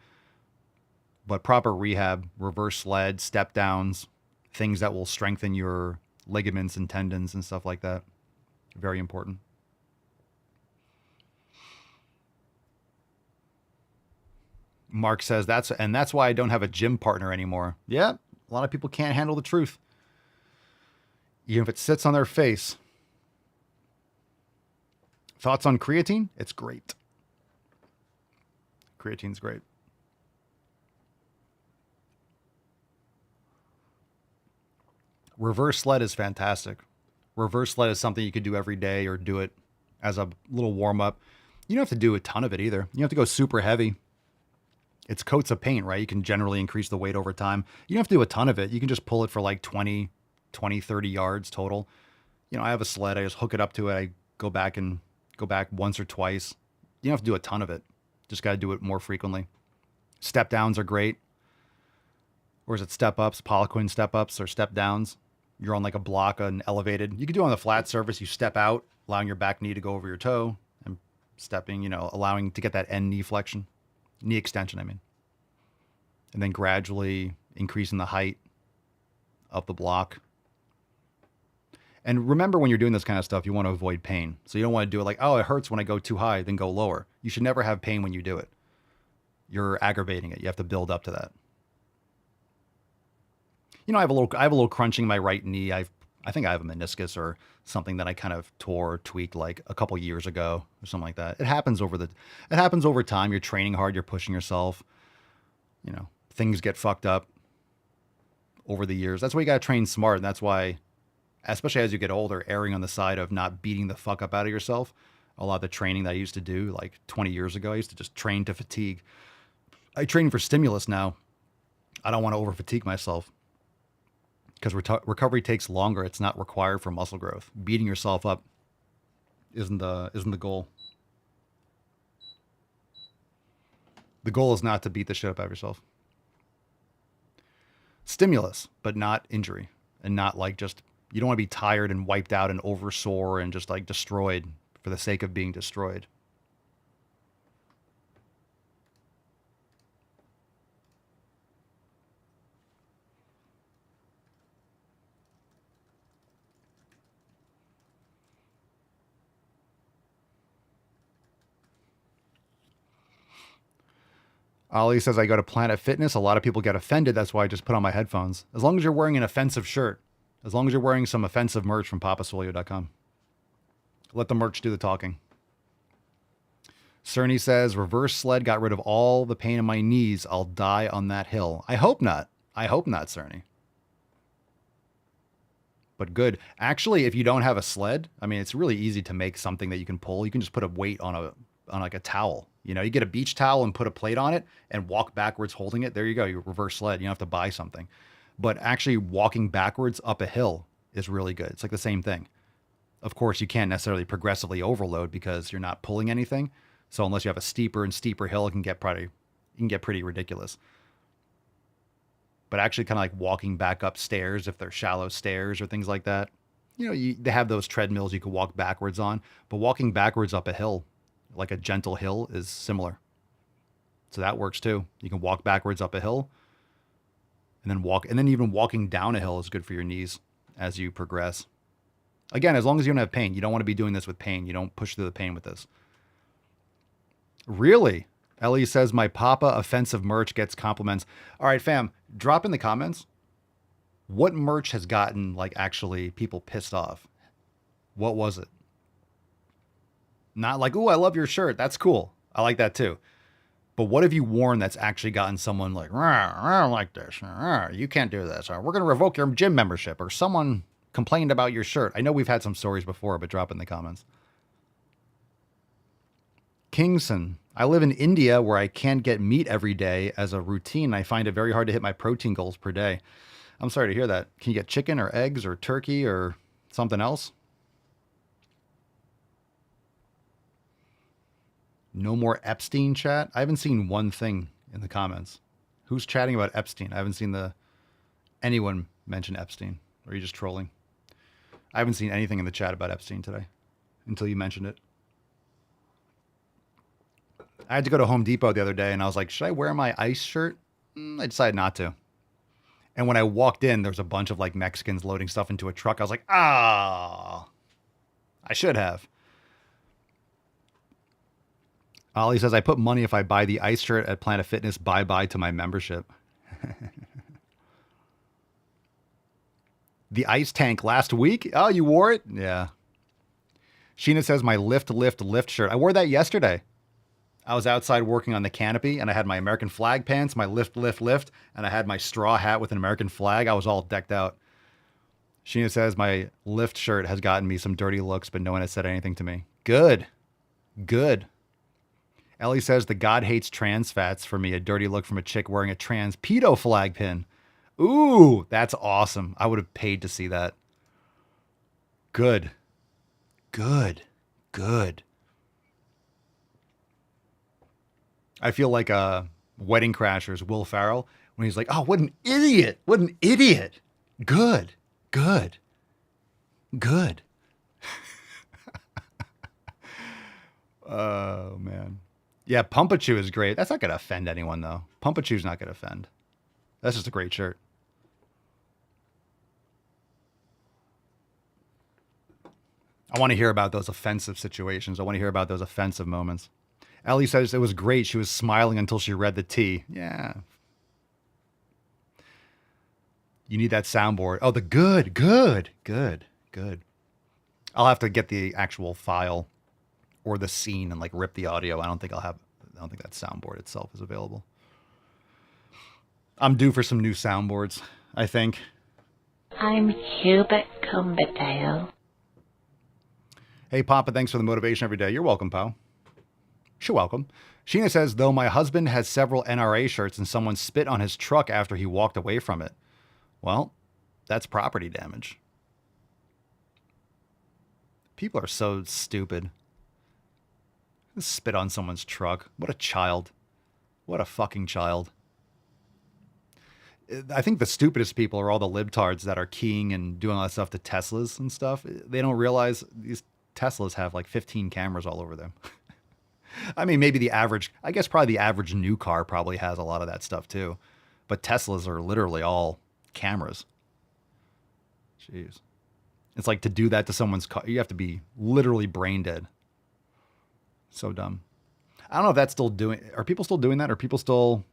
But proper rehab, reverse sled, step downs, things that will strengthen your ligaments and tendons and stuff like that. Very important. Mark says that's why I don't have a gym partner anymore. Yeah, a lot of people can't handle the truth. Even if it sits on their face. Thoughts on creatine? It's great. Creatine's great. Reverse sled is fantastic. Reverse sled is something you could do every day or do it as a little warm up. You don't have to do a ton of it either. You don't have to go super heavy. It's coats of paint, right? You can generally increase the weight over time. You don't have to do a ton of it. You can just pull it for like 20, 30 yards total. I have a sled. I just hook it up to it. I go back once or twice. You don't have to do a ton of it. Just got to do it more frequently. Step downs are great. Or is it step ups, Poliquin step ups or step downs? You're on like a block, an elevated. You can do it on the flat surface. You step out, allowing your back knee to go over your toe and stepping, allowing to get that end knee flexion, knee extension, I mean. And then gradually increasing the height of the block. And remember, when you're doing this kind of stuff, you want to avoid pain. So you don't want to do it like, oh, it hurts when I go too high, then go lower. You should never have pain when you do it. You're aggravating it. You have to build up to that. I have a little crunching in my right knee. I think I have a meniscus or something that I kind of tore or tweaked like a couple years ago or something like that. It happens over time. You're training hard. You're pushing yourself. Things get fucked up over the years. That's why you got to train smart. And that's why, especially as you get older, erring on the side of not beating the fuck up out of yourself. A lot of the training that I used to do like 20 years ago, I used to just train to fatigue. I train for stimulus now. I don't want to over fatigue myself. Because recovery takes longer. It's not required for muscle growth. Beating yourself up isn't the goal. The goal is not to beat the shit up out of yourself. Stimulus, but not injury. And not like just, you don't want to be tired and wiped out and oversore and just like destroyed for the sake of being destroyed. Ollie says, I go to Planet Fitness. A lot of people get offended. That's why I just put on my headphones. As long as you're wearing an offensive shirt. As long as you're wearing some offensive merch from papasolio.com. Let the merch do the talking. Cerny says, reverse sled got rid of all the pain in my knees. I'll die on that hill. I hope not. I hope not, Cerny. but good. Actually, if you don't have a sled, I mean, it's really easy to make something that you can pull. You can just put a weight on like a towel. You know, you get a beach towel and put a plate on it and walk backwards holding it. There you go. You reverse sled. You don't have to buy something. But actually walking backwards up a hill is really good. It's like the same thing. Of course, you can't necessarily progressively overload because you're not pulling anything. So unless you have a steeper and steeper hill, it can get pretty ridiculous. But actually kind of like walking back up stairs, if they're shallow stairs or things like that, you know, they have those treadmills you can walk backwards on, but walking backwards up a hill, like a gentle hill, is similar. So that works too. You can walk backwards up a hill and then even walking down a hill is good for your knees as you progress. Again, as long as you don't have pain. You don't want to be doing this with pain. You don't push through the pain with this. Really? Ellie says, my Papa offensive merch gets compliments. All right, fam, drop in the comments. What merch has gotten, like, actually people pissed off? What was it? Not like, ooh, I love your shirt. That's cool. I like that too. But what have you worn that's actually gotten someone like, I don't like this. You can't do this. Or we're going to revoke your gym membership. Or someone complained about your shirt. I know we've had some stories before, but drop in the comments. Kingson, I live in India where I can't get meat every day as a routine. I find it very hard to hit my protein goals per day. I'm sorry to hear that. Can you get chicken or eggs or turkey or something else? No more Epstein chat? I haven't seen one thing in the comments. Who's chatting about Epstein? I haven't seen anyone mention Epstein. Or are you just trolling? I haven't seen anything in the chat about Epstein today until you mentioned it. I had to go to Home Depot the other day and I was like, should I wear my ICE shirt? I decided not to. And when I walked in, there was a bunch of like Mexicans loading stuff into a truck. I was like, I should have. Ollie says, I put money if I buy the ICE shirt at Planet Fitness, bye-bye to my membership. The ice tank last week? Oh, you wore it? Yeah. Sheena says, my lift shirt. I wore that yesterday. I was outside working on the canopy and I had my American flag pants, my lift, and I had my straw hat with an American flag. I was all decked out. Sheena says, my lift shirt has gotten me some dirty looks, but no one has said anything to me. Good. Ellie says, the God hates trans fats for me. A dirty look from a chick wearing a trans pedo flag pin. Ooh, that's awesome. I would have paid to see that. Good. I feel like Wedding Crashers, Will Ferrell, when he's like, oh, what an idiot. Good. Oh, man. Yeah, Pumpachew is great. That's not going to offend anyone, though. Pumpachew's not going to offend. That's just a great shirt. I want to hear about those offensive situations. I want to hear about those offensive moments. Ellie says it was great. She was smiling until she read the T. Yeah. You need that soundboard. Oh, the good. I'll have to get the actual file or the scene and like rip the audio. I don't think that soundboard itself is available. I'm due for some new soundboards, I think. I'm Hubert Cumberdale. Hey, Papa, thanks for the motivation every day. You're welcome, pal. You're welcome. Sheena says, though my husband has several NRA shirts and someone spit on his truck after he walked away from it. Well, that's property damage. People are so stupid. Spit on someone's truck. What a child. What a fucking child. I think the stupidest people are all the libtards that are keying and doing all that stuff to Teslas and stuff. They don't realize these Teslas have like 15 cameras all over them. I mean, maybe probably the average new car probably has a lot of that stuff too. But Teslas are literally all cameras. Jeez. It's like to do that to someone's car, you have to be literally brain dead. So dumb. I don't know if that's are people still doing that? Are people still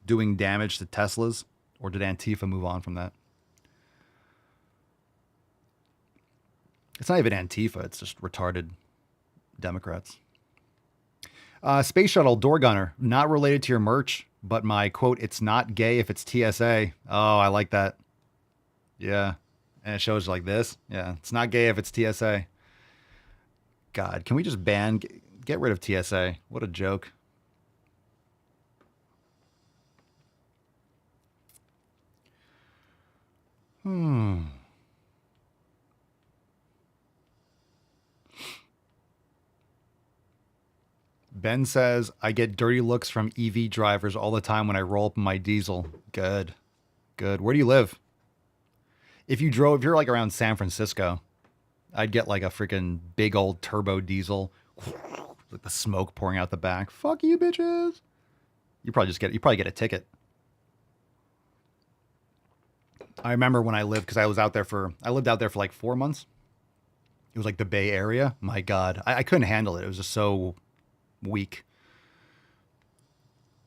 doing damage to Teslas? Or did Antifa move on from that? It's not even Antifa. It's just retarded Democrats. Space Shuttle Door Gunner, not related to your merch, but my quote, it's not gay if it's TSA. Oh, I like that. Yeah. And it shows like this. Yeah, it's not gay if it's TSA. God, can we just get rid of TSA? What a joke. Ben says, I get dirty looks from EV drivers all the time when I roll up in my diesel. Good. Good. Where do you live? If you're like around San Francisco, I'd get like a freaking big old turbo diesel. Like the smoke pouring out the back. Fuck you, bitches. You probably get a ticket. I remember when I lived out there for like 4 months. It was like the Bay Area. My God. I couldn't handle it. It was just so weak.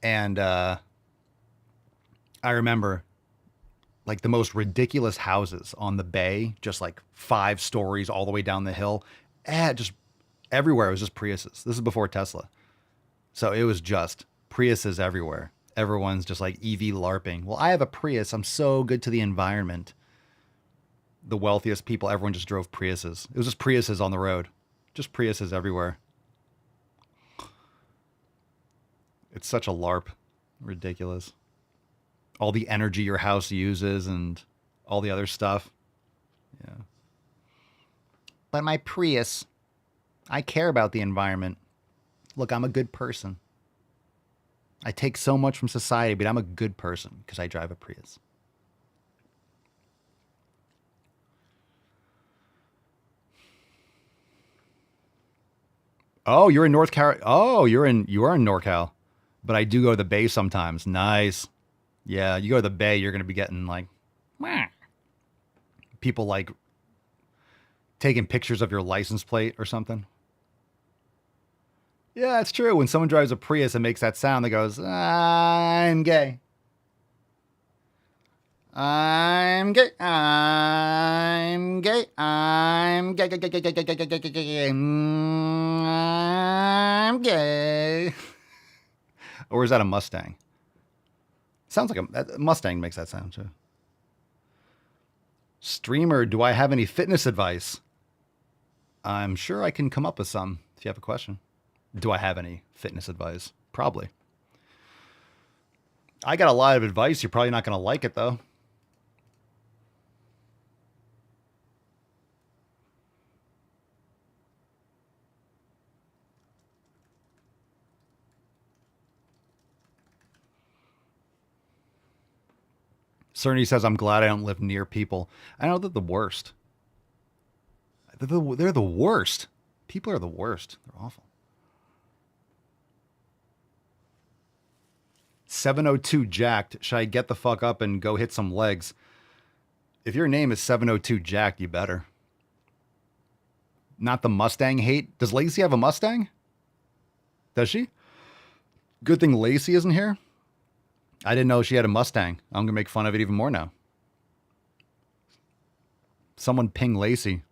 And I remember like the most ridiculous houses on the bay, just like 5 stories all the way down the hill. Just everywhere it was just Priuses. This is before Tesla. So it was just Priuses everywhere. Everyone's just like EV LARPing. Well, I have a Prius. I'm so good to the environment. The wealthiest people, everyone just drove Priuses. It was just Priuses on the road. Just Priuses everywhere. It's such a LARP. Ridiculous. All the energy your house uses and all the other stuff. Yeah. But my Prius, I care about the environment. Look, I'm a good person. I take so much from society, but I'm a good person because I drive a Prius. Oh, you're in North Carolina. Oh, you are in NorCal. But I do go to the Bay sometimes. Nice. Yeah, you go to the Bay, you're going to be getting like people like taking pictures of your license plate or something. Yeah, it's true. When someone drives a Prius and makes that sound that goes, I'm gay. I'm gay. I'm gay. I'm gay. I'm gay. Or is that a Mustang? Sounds like a Mustang makes that sound too. Streamer, do I have any fitness advice? I'm sure I can come up with some if you have a question. Do I have any fitness advice? Probably. I got a lot of advice. You're probably not going to like it, though. Cerny says, I'm glad I don't live near people. I know they're the worst. They're the worst. People are the worst. They're awful. 702 Jacked. Should I get the fuck up and go hit some legs? If your name is 702 Jacked, you better. Not the Mustang hate. Does Lacey have a Mustang? Does she? Good thing Lacey isn't here. I didn't know she had a Mustang. I'm going to make fun of it even more now. Someone ping Lacey.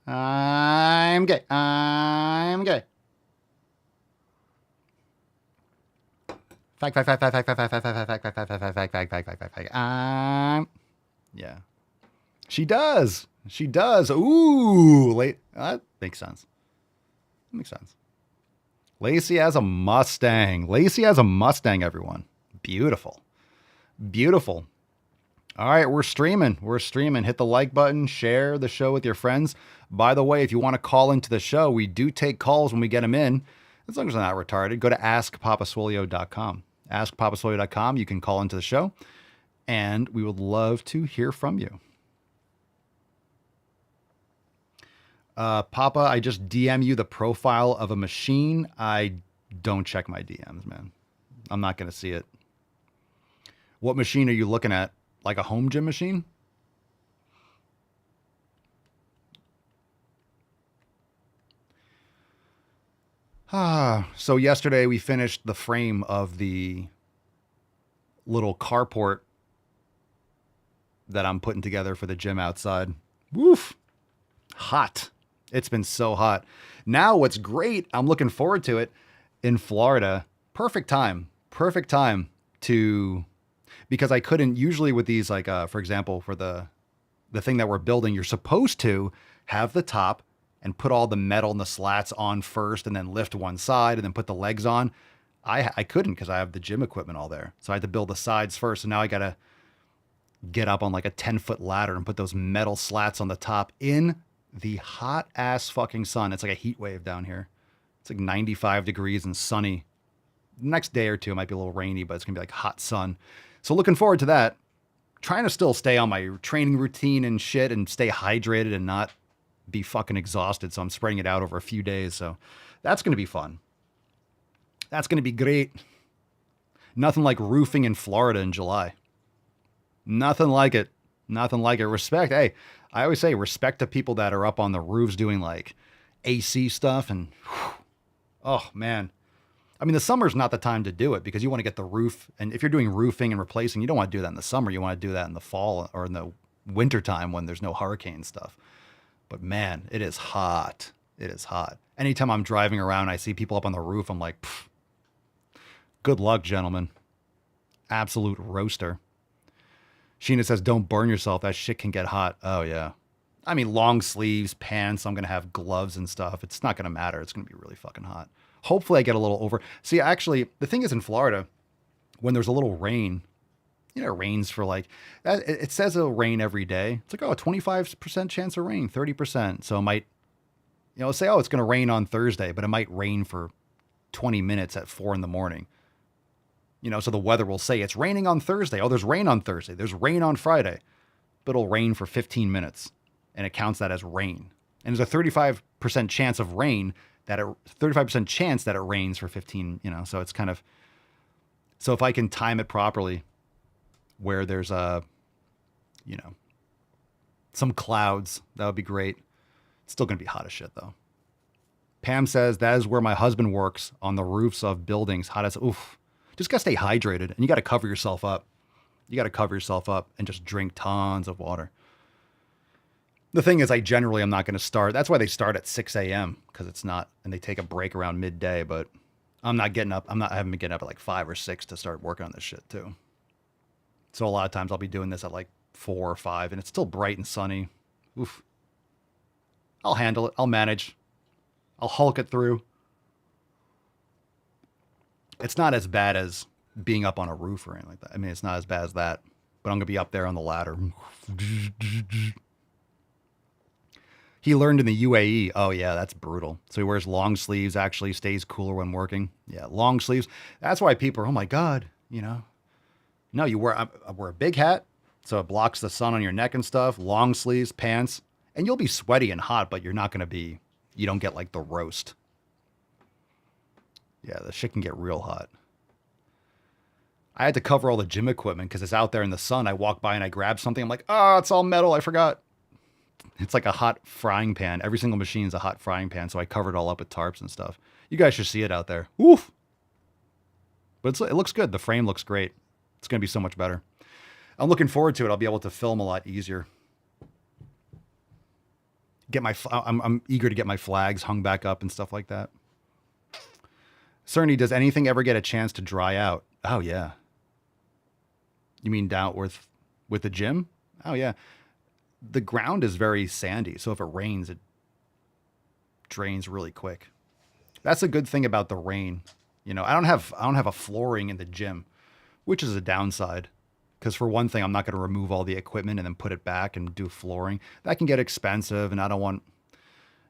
I'm gay. I'm gay. Fact. Yeah. She does. She does. Ooh, late. That makes sense. That makes sense. Lacey has a Mustang. Lacey has a Mustang, everyone. Beautiful. Beautiful. All right, we're streaming. We're streaming. Hit the like button. Share the show with your friends. By the way, if you want to call into the show, we do take calls when we get them in. As long as they're not retarded, go to askpapaswolio.com. Askpapaswolio.com. You can call into the show, and we would love to hear from you. Papa, I just DM you the profile of a machine. I don't check my DMs, man. I'm not going to see it. What machine are you looking at? Like a home gym machine? So yesterday we finished the frame of the little carport that I'm putting together for the gym outside. Woof. Hot. It's been so hot. Now what's great, I'm looking forward to it in Florida. Perfect time to, because I couldn't usually with these, like, for example, for the the thing that we're building, you're supposed to have the top and put all the metal and the slats on first and then lift one side and then put the legs on. I couldn't because I have the gym equipment all there. So I had to build the sides first. So now I got to get up on like a 10-foot ladder and put those metal slats on the top in the hot ass fucking sun. It's like a heat wave down here. It's like 95 degrees and sunny. Next day or two, it might be a little rainy, but it's going to be like hot sun. So looking forward to that. Trying to still stay on my training routine and shit and stay hydrated and not be fucking exhausted. So I'm spreading it out over a few days. So that's going to be fun. That's going to be great. Nothing like roofing in Florida in July. Nothing like it. Nothing like it. Respect. Hey, I always say respect to people that are up on the roofs doing like AC stuff. And oh, man. I mean, the summer's not the time to do it because you want to get the roof. And if you're doing roofing and replacing, you don't want to do that in the summer. You want to do that in the fall or in the winter time when there's no hurricane stuff. But man, it is hot. It is hot. Anytime I'm driving around, I see people up on the roof. I'm like, good luck, gentlemen. Absolute roaster. Sheena says, don't burn yourself. That shit can get hot. Oh, yeah. I mean, long sleeves, pants. I'm going to have gloves and stuff. It's not going to matter. It's going to be really fucking hot. Hopefully I get a little over. See, actually, the thing is in Florida, when there's a little rain, you know, it rains for like, it says it'll rain every day. It's like, oh, 25% chance of rain, 30%. So it might, you know, say, oh, it's going to rain on Thursday, but it might rain for 20 minutes at 4 a.m. You know, so the weather will say it's raining on Thursday. Oh, there's rain on Thursday. There's rain on Friday, but it'll rain for 15 minutes and it counts that as rain. And there's a 35% chance of rain 35% chance that it rains for 15, you know, so it's kind of, so if I can time it properly where there's you know, some clouds, that would be great. It's still going to be hot as shit though. Pam says that is where my husband works, on the roofs of buildings. Hot as, oof. Just got to stay hydrated and you got to cover yourself up. You got to cover yourself up and just drink tons of water. The thing is, I generally am not going to start. That's why they start at 6 a.m. because it's not, and they take a break around midday, but I'm not getting up. I haven't been getting up at like 5 or 6 to start working on this shit too. So a lot of times I'll be doing this at like 4 or 5 and it's still bright and sunny. Oof. I'll handle it. I'll manage. I'll hulk it through. It's not as bad as being up on a roof or anything like that. I mean, it's not as bad as that, but I'm going to be up there on the ladder. He learned in the UAE. Oh, yeah, that's brutal. So he wears long sleeves, actually stays cooler when working. Yeah, long sleeves. That's why people are, oh, my God, you know. No, I wear a big hat, so it blocks the sun on your neck and stuff, long sleeves, pants, and you'll be sweaty and hot, but you're not going to be, you don't get like the roast. Yeah, the shit can get real hot. I had to cover all the gym equipment because it's out there in the sun. I walk by and I grab something. I'm like, oh, it's all metal. I forgot. It's like a hot frying pan. Every single machine is a hot frying pan. So I covered it all up with tarps and stuff. You guys should see it out there. Woof. But it looks good. The frame looks great. It's going to be so much better. I'm looking forward to it. I'll be able to film a lot easier. I'm eager to get my flags hung back up and stuff like that. Cerny, does anything ever get a chance to dry out? Oh, yeah. You mean down with the gym? Oh, yeah. The ground is very sandy, so if it rains, it drains really quick. That's a good thing about the rain. You know, I don't have a flooring in the gym, which is a downside. Because for one thing, I'm not going to remove all the equipment and then put it back and do flooring. That can get expensive, and I don't want,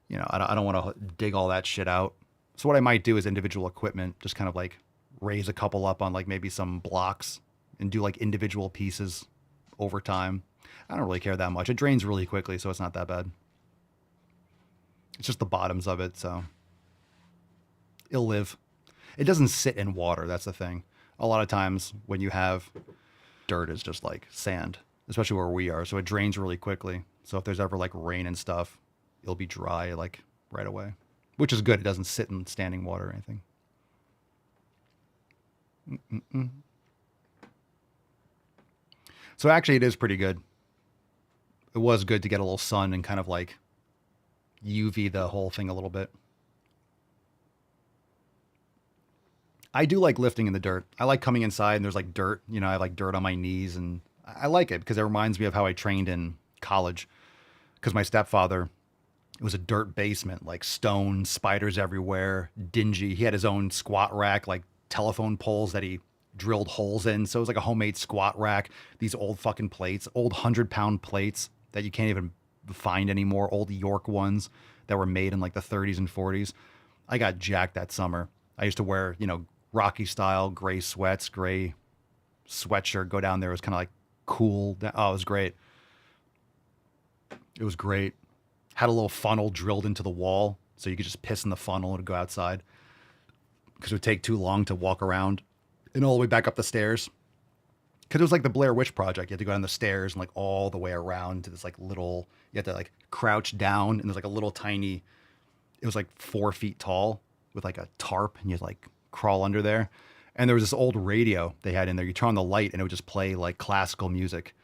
you know, I don't want to dig all that shit out. So what I might do is individual equipment, just kind of like raise a couple up on like maybe some blocks and do like individual pieces over time. I don't really care that much. It drains really quickly, so it's not that bad. It's just the bottoms of it, so it'll live. It doesn't sit in water, that's the thing. A lot of times when you have dirt, is just like sand, especially where we are, so it drains really quickly. So if there's ever like rain and stuff, it'll be dry like right away. Which is good. It doesn't sit in standing water or anything. So actually, it is pretty good. It was good to get a little sun and kind of like UV the whole thing a little bit. I do like lifting in the dirt. I like coming inside and there's like dirt. You know, I have like dirt on my knees and I like it because it reminds me of how I trained in college because my stepfather, it was a dirt basement, like stone, spiders everywhere, dingy. He had his own squat rack, like telephone poles that he drilled holes in. So it was like a homemade squat rack. These old fucking plates, old 100-pound plates that you can't even find anymore, old York ones that were made in like the 30s and 40s. I got jacked that summer. I used to wear, Rocky style, gray sweats, gray sweatshirt, go down there. It was kind of like cool. Oh, it was great. It was great. Had a little funnel drilled into the wall so you could just piss in the funnel and go outside because it would take too long to walk around and all the way back up the stairs. Because it was like the Blair Witch Project. You had to go down the stairs and like all the way around to this like little, you had to like crouch down and there's like a little tiny, it was like 4 feet tall with like a tarp and you had to like crawl under there. And there was this old radio they had in there. You turn on the light and it would just play like classical music.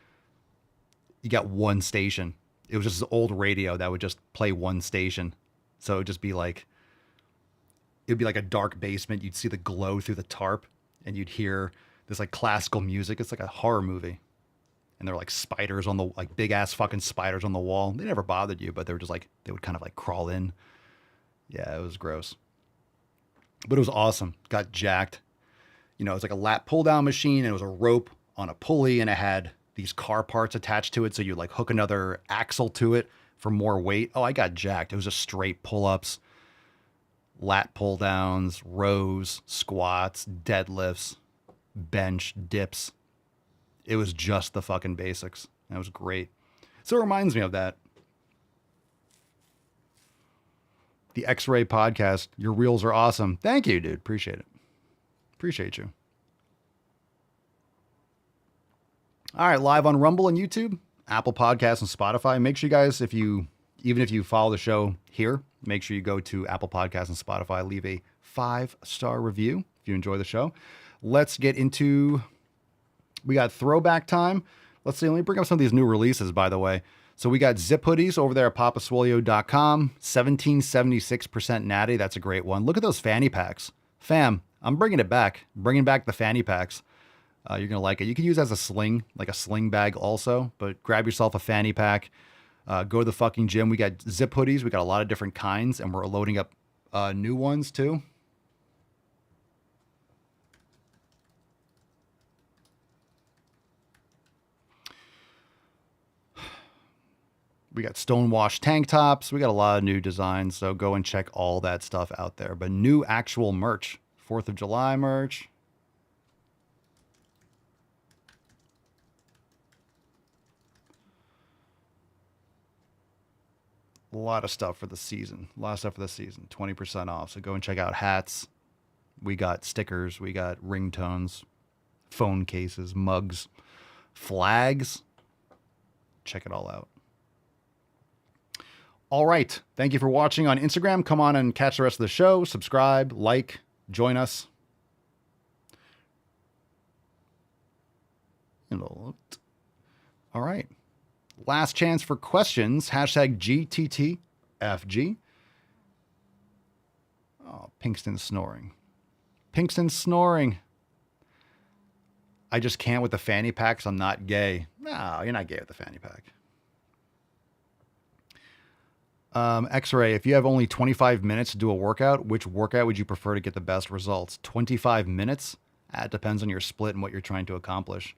You got one station. It was just this old radio that would just play one station. So it would just be like, it'd be like a dark basement. You'd see the glow through the tarp and you'd hear this like classical music. It's like a horror movie. And there were like spiders on the, like big ass fucking spiders on the wall. They never bothered you, but they were just like, they would kind of like crawl in. Yeah, it was gross. But it was awesome. Got jacked. It was like a lat pull down machine and it was a rope on a pulley and it had these car parts attached to it. So you like hook another axle to it for more weight. Oh, I got jacked. It was just straight pull-ups, lat pull downs, rows, squats, deadlifts, bench, dips. It was just the fucking basics. And it was great. So it reminds me of that. The X-Ray podcast. Your reels are awesome. Thank you, dude. Appreciate it. Appreciate you. All right, live on Rumble and YouTube, Apple Podcasts and Spotify. Make sure you guys, even if you follow the show here, make sure you go to Apple Podcasts and Spotify, leave a 5-star review if you enjoy the show. Let's get into, we got throwback time. Let's see, let me bring up some of these new releases, by the way. So we got zip hoodies over there at papaswolio.com, 1776% natty. That's a great one. Look at those fanny packs. Fam, I'm bringing it back. Bringing back the fanny packs. You're going to like it. You can use it as a sling, like a sling bag also, but grab yourself a fanny pack, go to the fucking gym. We got zip hoodies. We got a lot of different kinds and we're loading up new ones too. We got stonewashed tank tops. We got a lot of new designs. So go and check all that stuff out there, but new actual merch, 4th of July merch. A lot of stuff for the season. 20% off. So go and check out hats. We got stickers. We got ringtones, phone cases, mugs, flags. Check it all out. All right. Thank you for watching on Instagram. Come on and catch the rest of the show. Subscribe, like, join us. All right. Last chance for questions. Hashtag GTTFG. Oh, Pinkston snoring. Pinkston snoring. I just can't with the fanny packs. I'm not gay. No, you're not gay with the fanny pack. X-Ray, if you have only 25 minutes to do a workout, which workout would you prefer to get the best results? 25 minutes? It depends on your split and what you're trying to accomplish.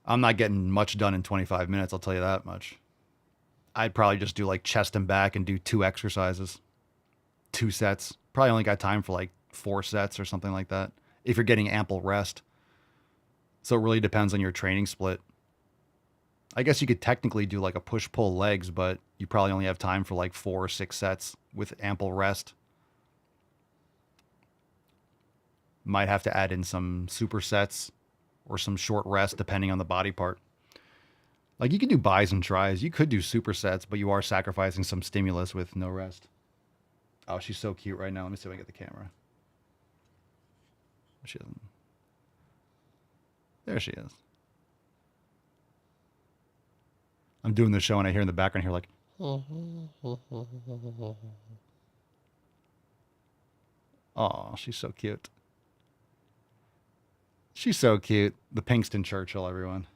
I'm not getting much done in 25 minutes, I'll tell you that much. I'd probably just do like chest and back and do 2 exercises. 2 sets. Probably only got time for like 4 sets or something like that, if you're getting ample rest. So it really depends on your training split. I guess you could technically do like a push-pull legs, but you probably only have time for like 4 or 6 sets with ample rest. Might have to add in some supersets or some short rest depending on the body part. Like you could do buys and tries. You could do supersets, but you are sacrificing some stimulus with no rest. Oh, she's so cute right now. Let me see if I get the camera. She doesn't. There she is. I'm doing the show and I hear in the background here like, oh, she's so cute. She's so cute. The Pinkston Churchill, everyone.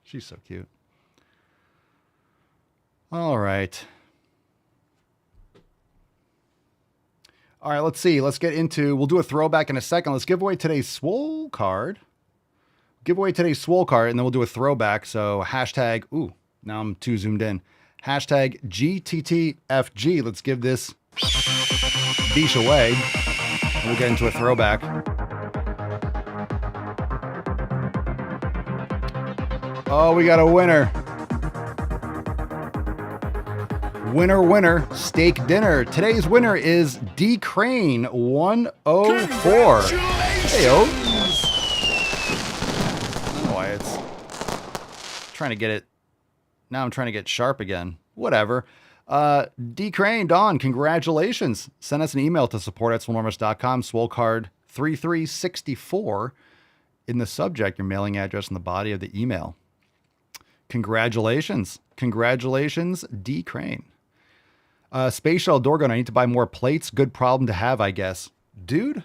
She's so cute. All right. All right, let's see. Let's get into, we'll do a throwback in a second. Let's give away today's Swole card. Give away today's Swole card, and then we'll do a throwback. So hashtag, ooh, now I'm too zoomed in. Hashtag GTTFG. Let's give this beach away, and we'll get into a throwback. Oh, we got a winner. Winner, winner, steak dinner. Today's winner is D Crane 104. Hey-o. I don't know why it's trying to get it. Now I'm trying to get sharp again. Whatever. D Crane, Dawn, congratulations. Send us an email to support@swolenormous.com. Swole card 3364 in the subject, your mailing address in the body of the email. Congratulations. Congratulations, D Crane. Space Shuttle Dorgon, I need to buy more plates. Good problem to have, I guess. Dude,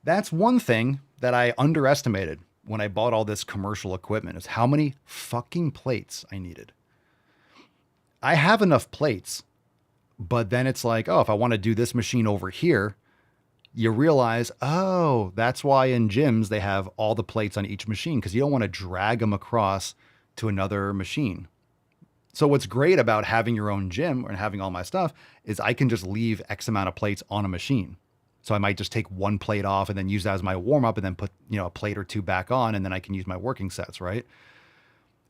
that's one thing that I underestimated when I bought all this commercial equipment is how many fucking plates I needed. I have enough plates, but then it's like, oh, if I want to do this machine over here, you realize, oh, that's why in gyms they have all the plates on each machine because you don't want to drag them across to another machine. So what's great about having your own gym and having all my stuff is I can just leave X amount of plates on a machine. So I might just take one plate off and then use that as my warm up and then put, a plate or two back on, and then I can use my working sets, right?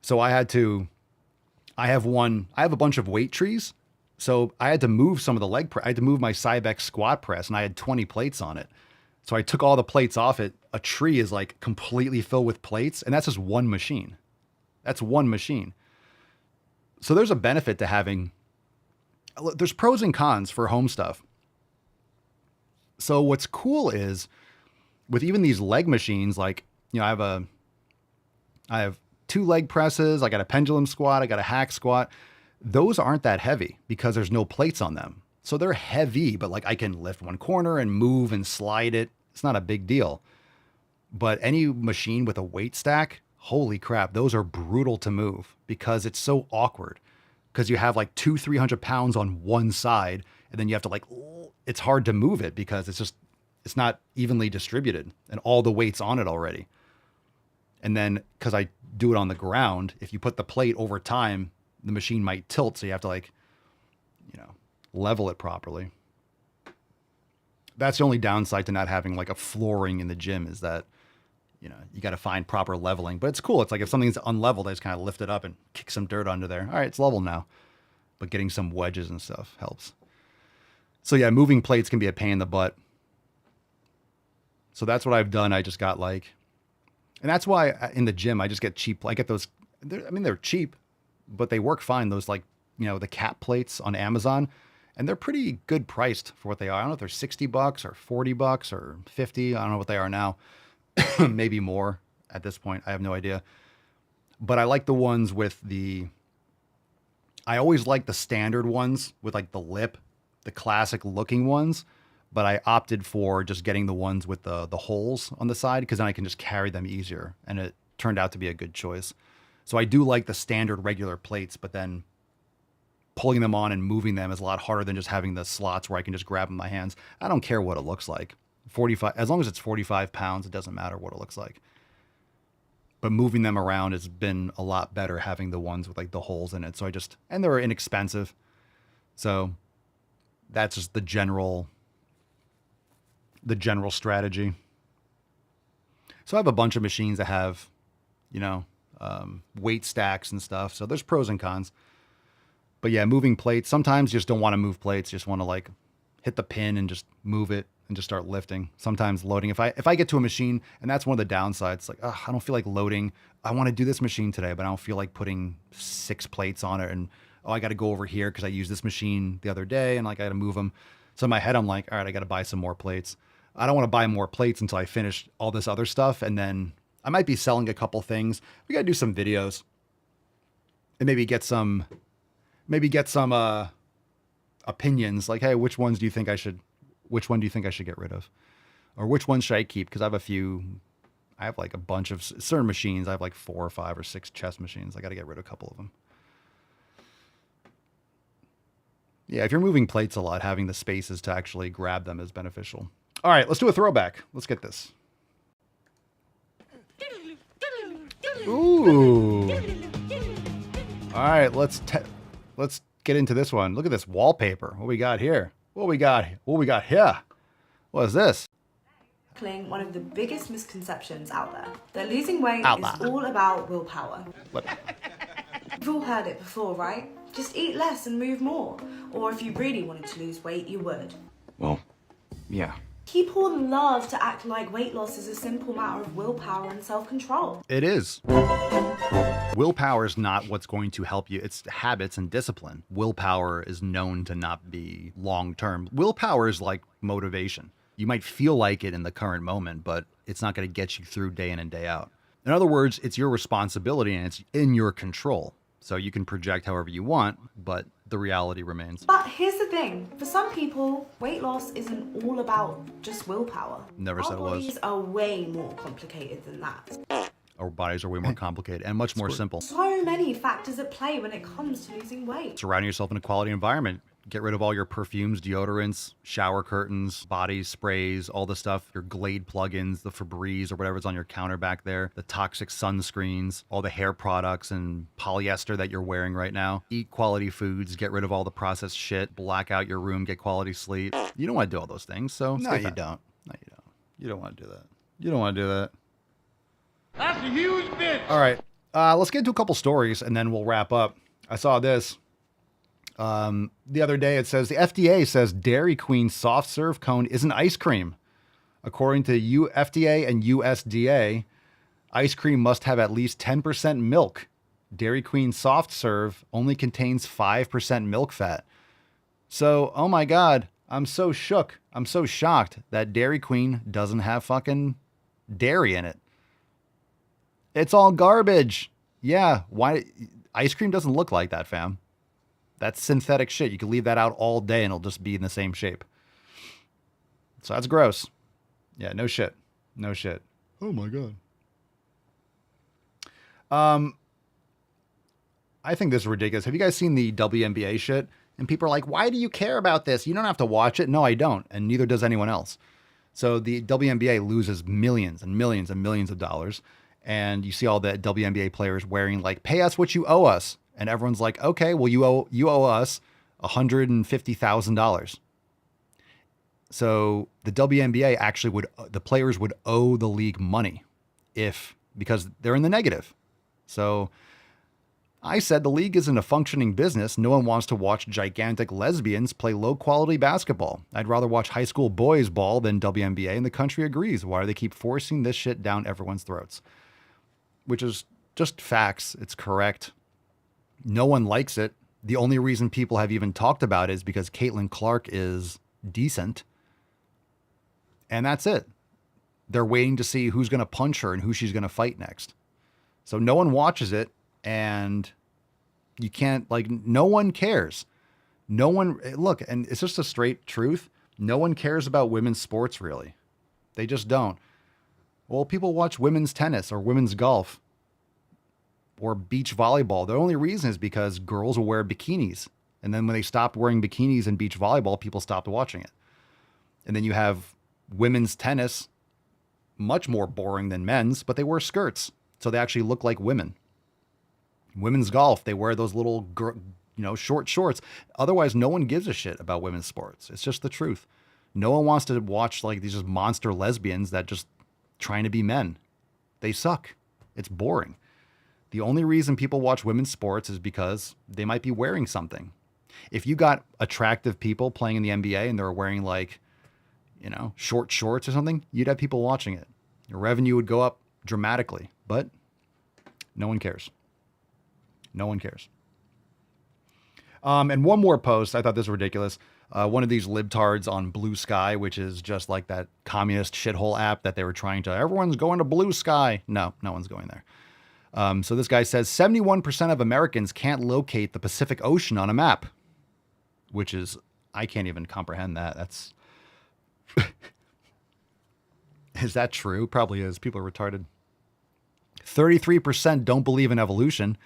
So I have a bunch of weight trees. So I had to move some of the I had to move my Cybex squat press, and I had 20 plates on it. So I took all the plates off it. A tree is like completely filled with plates, and that's just one machine. That's one machine. So there's a benefit to having, there's pros and cons for home stuff. So what's cool is with even these leg machines, like, I have 2 leg presses. I got a pendulum squat. I got a hack squat. Those aren't that heavy because there's no plates on them. So they're heavy, but like I can lift one corner and move and slide it. It's not a big deal. But any machine with a weight stack, holy crap, those are brutal to move because it's so awkward because you have like 200-300 pounds on one side and then you have to it's hard to move it because it's not evenly distributed and all the weight's on it already. And then because I do it on the ground, if you put the plate over time, the machine might tilt. So you have to level it properly. That's the only downside to not having like a flooring in the gym is that, you got to find proper leveling, but it's cool. It's like if something's unleveled, I just kind of lift it up and kick some dirt under there. All right, it's level now, but getting some wedges and stuff helps. So yeah, moving plates can be a pain in the butt. So that's what I've done. I just got and that's why in the gym, I just get cheap. I get those, they're cheap, but they work fine. Those the cap plates on Amazon, and they're pretty good priced for what they are. I don't know if they're $60 or $40 or 50. I don't know what they are now. Maybe more at this point. I have no idea. But I like the ones with I always like the standard ones with like the lip, the classic looking ones. But I opted for just getting the ones with the holes on the side because then I can just carry them easier. And it turned out to be a good choice. So I do like the standard regular plates, but then pulling them on and moving them is a lot harder than just having the slots where I can just grab them in my hands. I don't care what it looks like. 45, as long as it's 45 pounds, it doesn't matter what it looks like. But moving them around has been a lot better having the ones with like the holes in it. So and they're inexpensive. So that's just the general strategy. So I have a bunch of machines that have, weight stacks and stuff. So there's pros and cons. But yeah, moving plates. Sometimes you just don't want to move plates. You just want to hit the pin and just move it and just start lifting. Sometimes loading. If I get to a machine, and that's one of the downsides, I don't feel like loading. I want to do this machine today, but I don't feel like putting 6 plates on it. And, I got to go over here because I used this machine the other day and I got to move them. So in my head, I'm like, all right, I got to buy some more plates. I don't want to buy more plates until I finish all this other stuff. And then I might be selling a couple things. We got to do some videos and maybe get some opinions. Like, hey, which one do you think I should get rid of? Or which ones should I keep? Because I have like a bunch of certain machines. I have like 4 or 5 or 6 chest machines. I got to get rid of a couple of them. Yeah, if you're moving plates a lot, having the spaces to actually grab them is beneficial. All right, let's do a throwback. Let's get this. Ooh. All right, let's get into this one. Look at this wallpaper. What we got here? What we got here? What is this? One of the biggest misconceptions out there. That losing weight Out is there. all about willpower. What? You've all heard it before, right? Just eat less and move more. Or if you really wanted to lose weight, you would. Well, yeah. People love to act like weight loss is a simple matter of willpower and self-control. It is. Willpower is not what's going to help you. It's habits and discipline. Willpower is known to not be long-term. Willpower is like motivation. You might feel like it in the current moment, but it's not going to get you through day in and day out. In other words, it's your responsibility and it's in your control. So you can project however you want, but the reality remains. But here's the thing. For some people, weight loss isn't all about just willpower. Never said it was. Our bodies are way more complicated than that. Our bodies are way more complicated and much more simple. So many factors at play when it comes to losing weight. Surrounding yourself in a quality environment. Get rid of all your perfumes, deodorants, shower curtains, body sprays, all the stuff, your Glade plugins, the Febreze or whatever's on your counter back there, the toxic sunscreens, all the hair products and polyester that you're wearing right now. Eat quality foods, get rid of all the processed shit, black out your room, get quality sleep. You don't want to do all those things, so No, stay you fat. don't. No, you don't. You don't want to do that. You don't want to do that. That's a huge bitch. All right, let's get into a couple stories and then we'll wrap up. I saw this. The other day, it says the FDA says Dairy Queen soft serve cone isn't ice cream. According to FDA and USDA, ice cream must have at least 10% milk. Dairy Queen soft serve only contains 5% milk fat. So, oh my God, I'm so shook. I'm so shocked that Dairy Queen doesn't have fucking dairy in it. It's all garbage. Yeah, why? Ice cream doesn't look like that, fam. That's synthetic shit. You can leave that out all day and it'll just be in the same shape. So that's gross. Yeah, no shit. No shit. Oh my God. I think this is ridiculous. Have you guys seen the WNBA shit? And people are like, why do you care about this? You don't have to watch it. No, I don't. And neither does anyone else. So the WNBA loses millions and millions and millions of dollars. And you see all the WNBA players wearing like, pay us what you owe us. And everyone's like, okay, well, you owe us $150,000. So the WNBA actually the players would owe the league money because they're in the negative. So I said the league isn't a functioning business. No one wants to watch gigantic lesbians play low quality basketball. I'd rather watch high school boys ball than WNBA, and the country agrees. Why do they keep forcing this shit down everyone's throats? Which is just facts. It's correct. No one likes it. The only reason people have even talked about it is because Caitlin Clark is decent. And that's it. They're waiting to see who's going to punch her and who she's going to fight next. So no one watches it, and you can't, like, no one cares. No one, look, and it's just a straight truth. No one cares about women's sports, really. They just don't. Well, people watch women's tennis or women's golf or beach volleyball. The only reason is because girls will wear bikinis. And then when they stopped wearing bikinis and beach volleyball, people stopped watching it. And then you have women's tennis, much more boring than men's, but they wear skirts. So they actually look like women. Women's golf, they wear those little, short shorts. Otherwise, no one gives a shit about women's sports. It's just the truth. No one wants to watch like these just monster lesbians that just trying to be men. They suck. It's boring. The only reason people watch women's sports is because they might be wearing something. If you got attractive people playing in the NBA and they're wearing like, short shorts or something, you'd have people watching it. Your revenue would go up dramatically, but no one cares. No one cares. And one more post. I thought this was ridiculous. One of these libtards on Blue Sky, which is just like that communist shithole app that they were trying to, everyone's going to Blue Sky. No one's going there. So this guy says 71% of Americans can't locate the Pacific Ocean on a map, which is, I can't even comprehend that. That's, is that true? Probably is. People are retarded. 33% don't believe in evolution.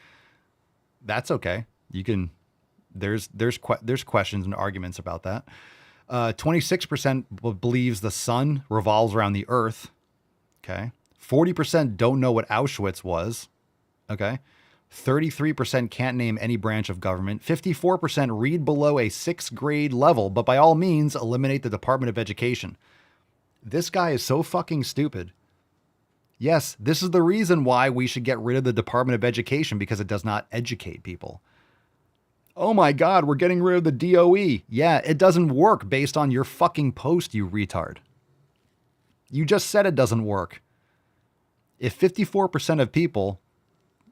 That's okay. You can There's questions and arguments about that. 26% believes the sun revolves around the earth. Okay. 40% don't know what Auschwitz was. Okay. 33% can't name any branch of government. 54% read below a 6th grade level, but by all means, eliminate the Department of Education. This guy is so fucking stupid. Yes, this is the reason why we should get rid of the Department of Education, because it does not educate people. Oh my God, we're getting rid of the DOE. Yeah, it doesn't work based on your fucking post, you retard. You just said it doesn't work. If 54% of people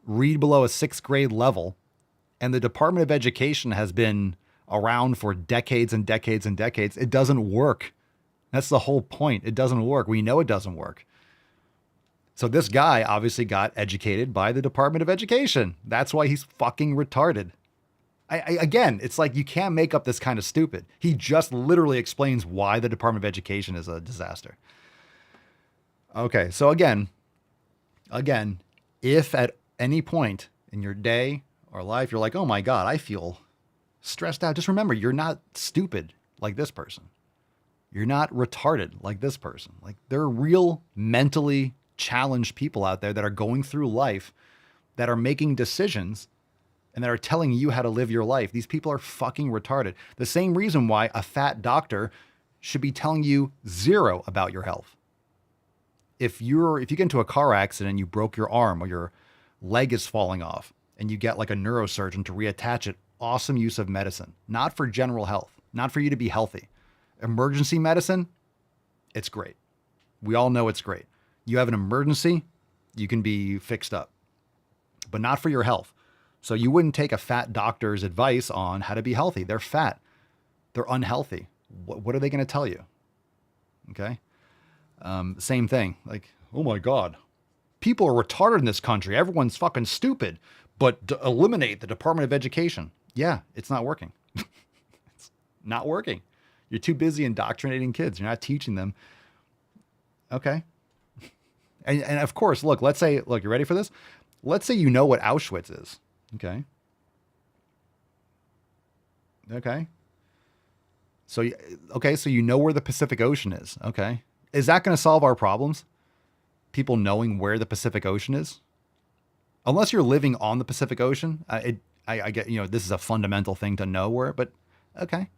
read below a 6th grade level, and the Department of Education has been around for decades and decades and decades, it doesn't work. That's the whole point. It doesn't work. We know it doesn't work. So this guy obviously got educated by the Department of Education. That's why he's fucking retarded. Again, it's like you can't make up this kind of stupid. He just literally explains why the Department of Education is a disaster. Okay, so again, if at any point in your day or life you're like, oh my God, I feel stressed out, just remember, you're not stupid like this person. You're not retarded like this person. Like, there are real mentally challenged people out there that are going through life, that are making decisions, and that are telling you how to live your life. These people are fucking retarded. The same reason why a fat doctor should be telling you zero about your health. If you get into a car accident and you broke your arm or your leg is falling off and you get like a neurosurgeon to reattach it, awesome use of medicine, not for general health, not for you to be healthy. Emergency medicine, it's great. We all know it's great. You have an emergency, you can be fixed up, but not for your health. So you wouldn't take a fat doctor's advice on how to be healthy. They're fat. They're unhealthy. What are they going to tell you? Okay. Same thing. Like, oh my God, people are retarded in this country. Everyone's fucking stupid, but eliminate the Department of Education. Yeah, it's not working. It's not working. You're too busy indoctrinating kids. You're not teaching them. Okay. And of course, look, you ready for this? Let's say you know what Auschwitz is. Okay. Okay. So you know where the Pacific Ocean is. Okay. Is that going to solve our problems? People knowing where the Pacific Ocean is? Unless you're living on the Pacific Ocean, I get, this is a fundamental thing to know where, but okay.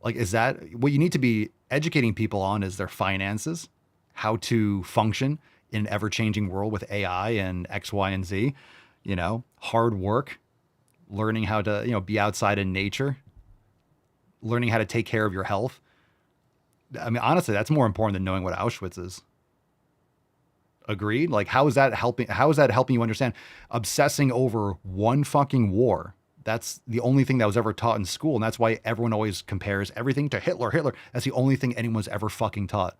Like, is that what you need to be educating people on? Is their finances, how to function in an ever-changing world with AI and X, Y, and Z, hard work, learning how to, be outside in nature, learning how to take care of your health. I mean, honestly, that's more important than knowing what Auschwitz is. Agreed? Like, how is that helping you understand? Obsessing over one fucking war. That's the only thing that was ever taught in school. And that's why everyone always compares everything to Hitler. That's the only thing anyone's ever fucking taught.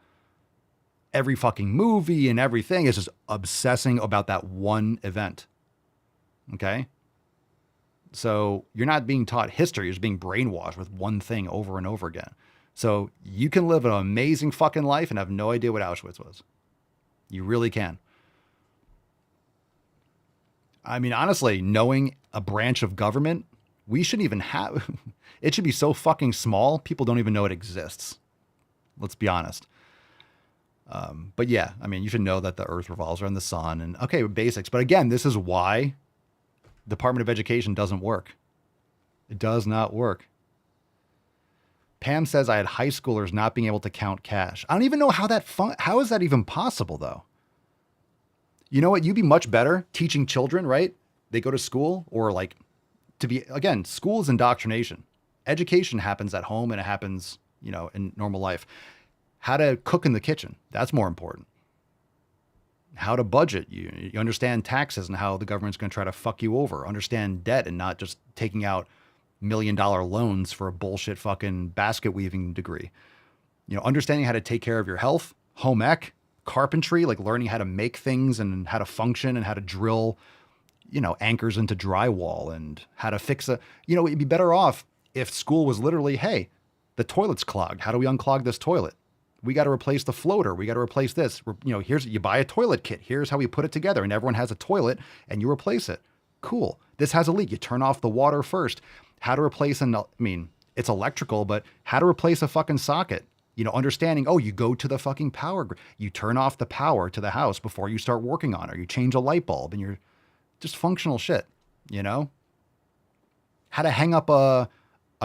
Every fucking movie and everything is just obsessing about that one event. Okay? So you're not being taught history. You're just being brainwashed with one thing over and over again. So you can live an amazing fucking life and have no idea what Auschwitz was. You really can. I mean, honestly, knowing a branch of government, we shouldn't even have, it should be so fucking small, people don't even know it exists. Let's be honest. But yeah, I mean, you should know that the earth revolves around the sun and okay, basics. But again, this is why Department of Education doesn't work. It does not work. Pam says I had high schoolers not being able to count cash. I don't even know how how is that even possible though? You know what? You'd be much better teaching children, right? They go to school or again, school is indoctrination. Education happens at home and it happens, in normal life. How to cook in the kitchen. That's more important. How to budget. You understand taxes and how the government's going to try to fuck you over. Understand debt and not just taking out $1 million loans for a bullshit fucking basket weaving degree. Understanding how to take care of your health, home ec, carpentry, like learning how to make things and how to function and how to drill, anchors into drywall and how to fix it'd be better off if school was literally, hey, the toilet's clogged. How do we unclog this toilet? We got to replace the floater. We got to replace this. You buy a toilet kit. Here's how we put it together. And everyone has a toilet and you replace it. Cool. This has a leak. You turn off the water first. How to replace it's electrical, but how to replace a fucking socket. Understanding, you go to the fucking power grid. You turn off the power to the house before you start working on it. Or you change a light bulb, and you're just functional shit, How to hang up a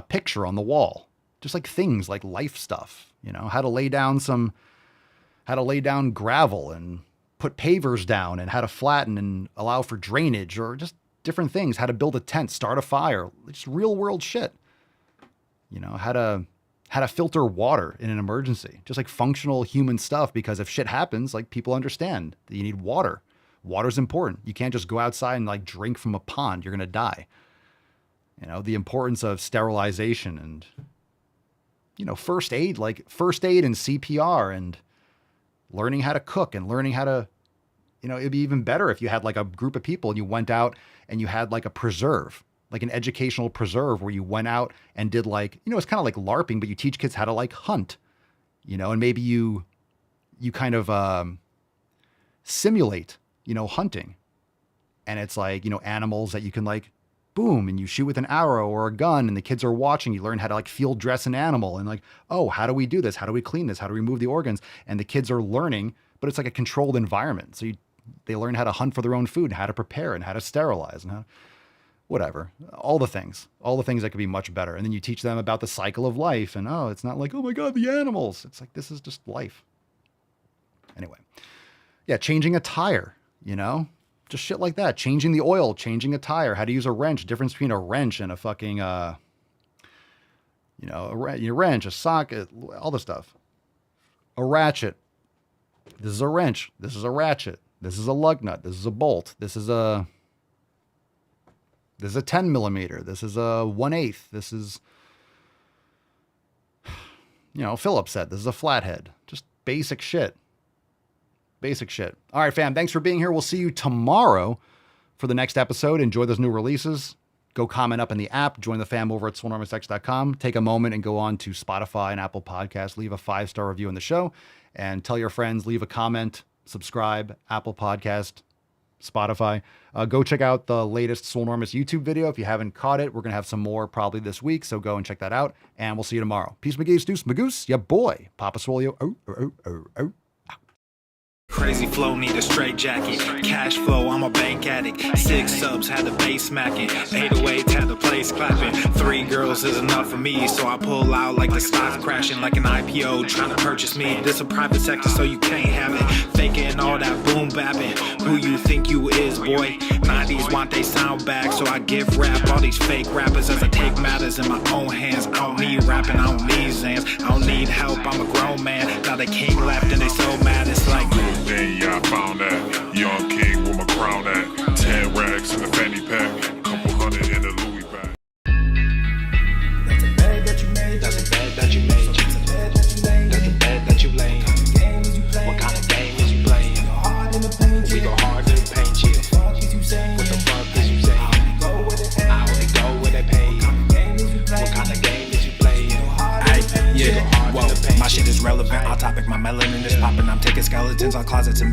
picture on the wall. Just like things like life stuff, how to lay down gravel and put pavers down, and how to flatten and allow for drainage, or just different things, how to build a tent, start a fire, just real world shit. How to filter water in an emergency, just like functional human stuff, because if shit happens, like people understand that you need water. Water's important. You can't just go outside and like drink from a pond. You're going to die. The importance of sterilization and, first aid and CPR, and learning how to cook, and learning how to, it'd be even better if you had like a group of people and you went out and you had like a preserve, like an educational preserve, where you went out and did like, it's kind of like LARPing, but you teach kids how to like hunt, and maybe you kind of simulate, hunting. And it's like, animals that you can like, boom, and you shoot with an arrow or a gun, and the kids are watching. You learn how to like field dress an animal, and like, oh, how do we do this? How do we clean this? How do we remove the organs? And the kids are learning, but it's like a controlled environment. So they learn how to hunt for their own food, how to prepare, and how to sterilize, and whatever, all the things that could be much better. And then you teach them about the cycle of life, and it's not like, oh my God, the animals. It's like, this is just life. Anyway, yeah, changing a tire, just shit like that. Changing the oil, changing a tire, how to use a wrench, difference between a wrench and a fucking, a wrench, a socket, all the stuff. A ratchet. This is a wrench. This is a ratchet. This is a lug nut. This is a bolt. This is a 10 millimeter. This is a 1/8. This is, Philip said, this is a flathead. Just basic shit. Basic shit. All right, fam. Thanks for being here. We'll see you tomorrow for the next episode. Enjoy those new releases. Go comment up in the app. Join the fam over at swolenormousx.com. Take a moment and go on to Spotify and Apple Podcasts. Leave a 5-star review on the show, and tell your friends. Leave a comment. Subscribe. Apple Podcast, Spotify. Go check out the latest Swolenormous YouTube video. If you haven't caught it, we're going to have some more probably this week, so go and check that out, and we'll see you tomorrow. Peace, McGee's, deuce, Magoose, ya boy, Papa Swolio. Oh. Crazy flow, need a straight jacket. Cash flow, I'm a bank addict. 6 subs, had the bass smacking. 808s, had the place clapping. 3 girls is enough for me, so I pull out like the stock crashing. Like an IPO, trying to purchase me. This a private sector, so you can't have it. Faking all that boom bapping. Who you think you is, boy? 90s want they sound back, so I give rap all these fake rappers as I take matters in my own hands. I don't need rapping, I don't need Zans. I don't need help, I'm a grown man. Now they king left and they so mad, it's like, then yeah, I found that young king with my crown at 10 racks in the fanny pack, couple hundred in the Louis bag. that's a bed that you made. That's a bed that you made. That's a bed that you laid. What kind of game is you playing? We go hard in the paint, yeah. What the fuck is you saying? I only go where they pay. What kind of game is you playing? Yeah, whoa, my shit is relevant, on topic, my melanin is popping. I'm taking skeletons on closets and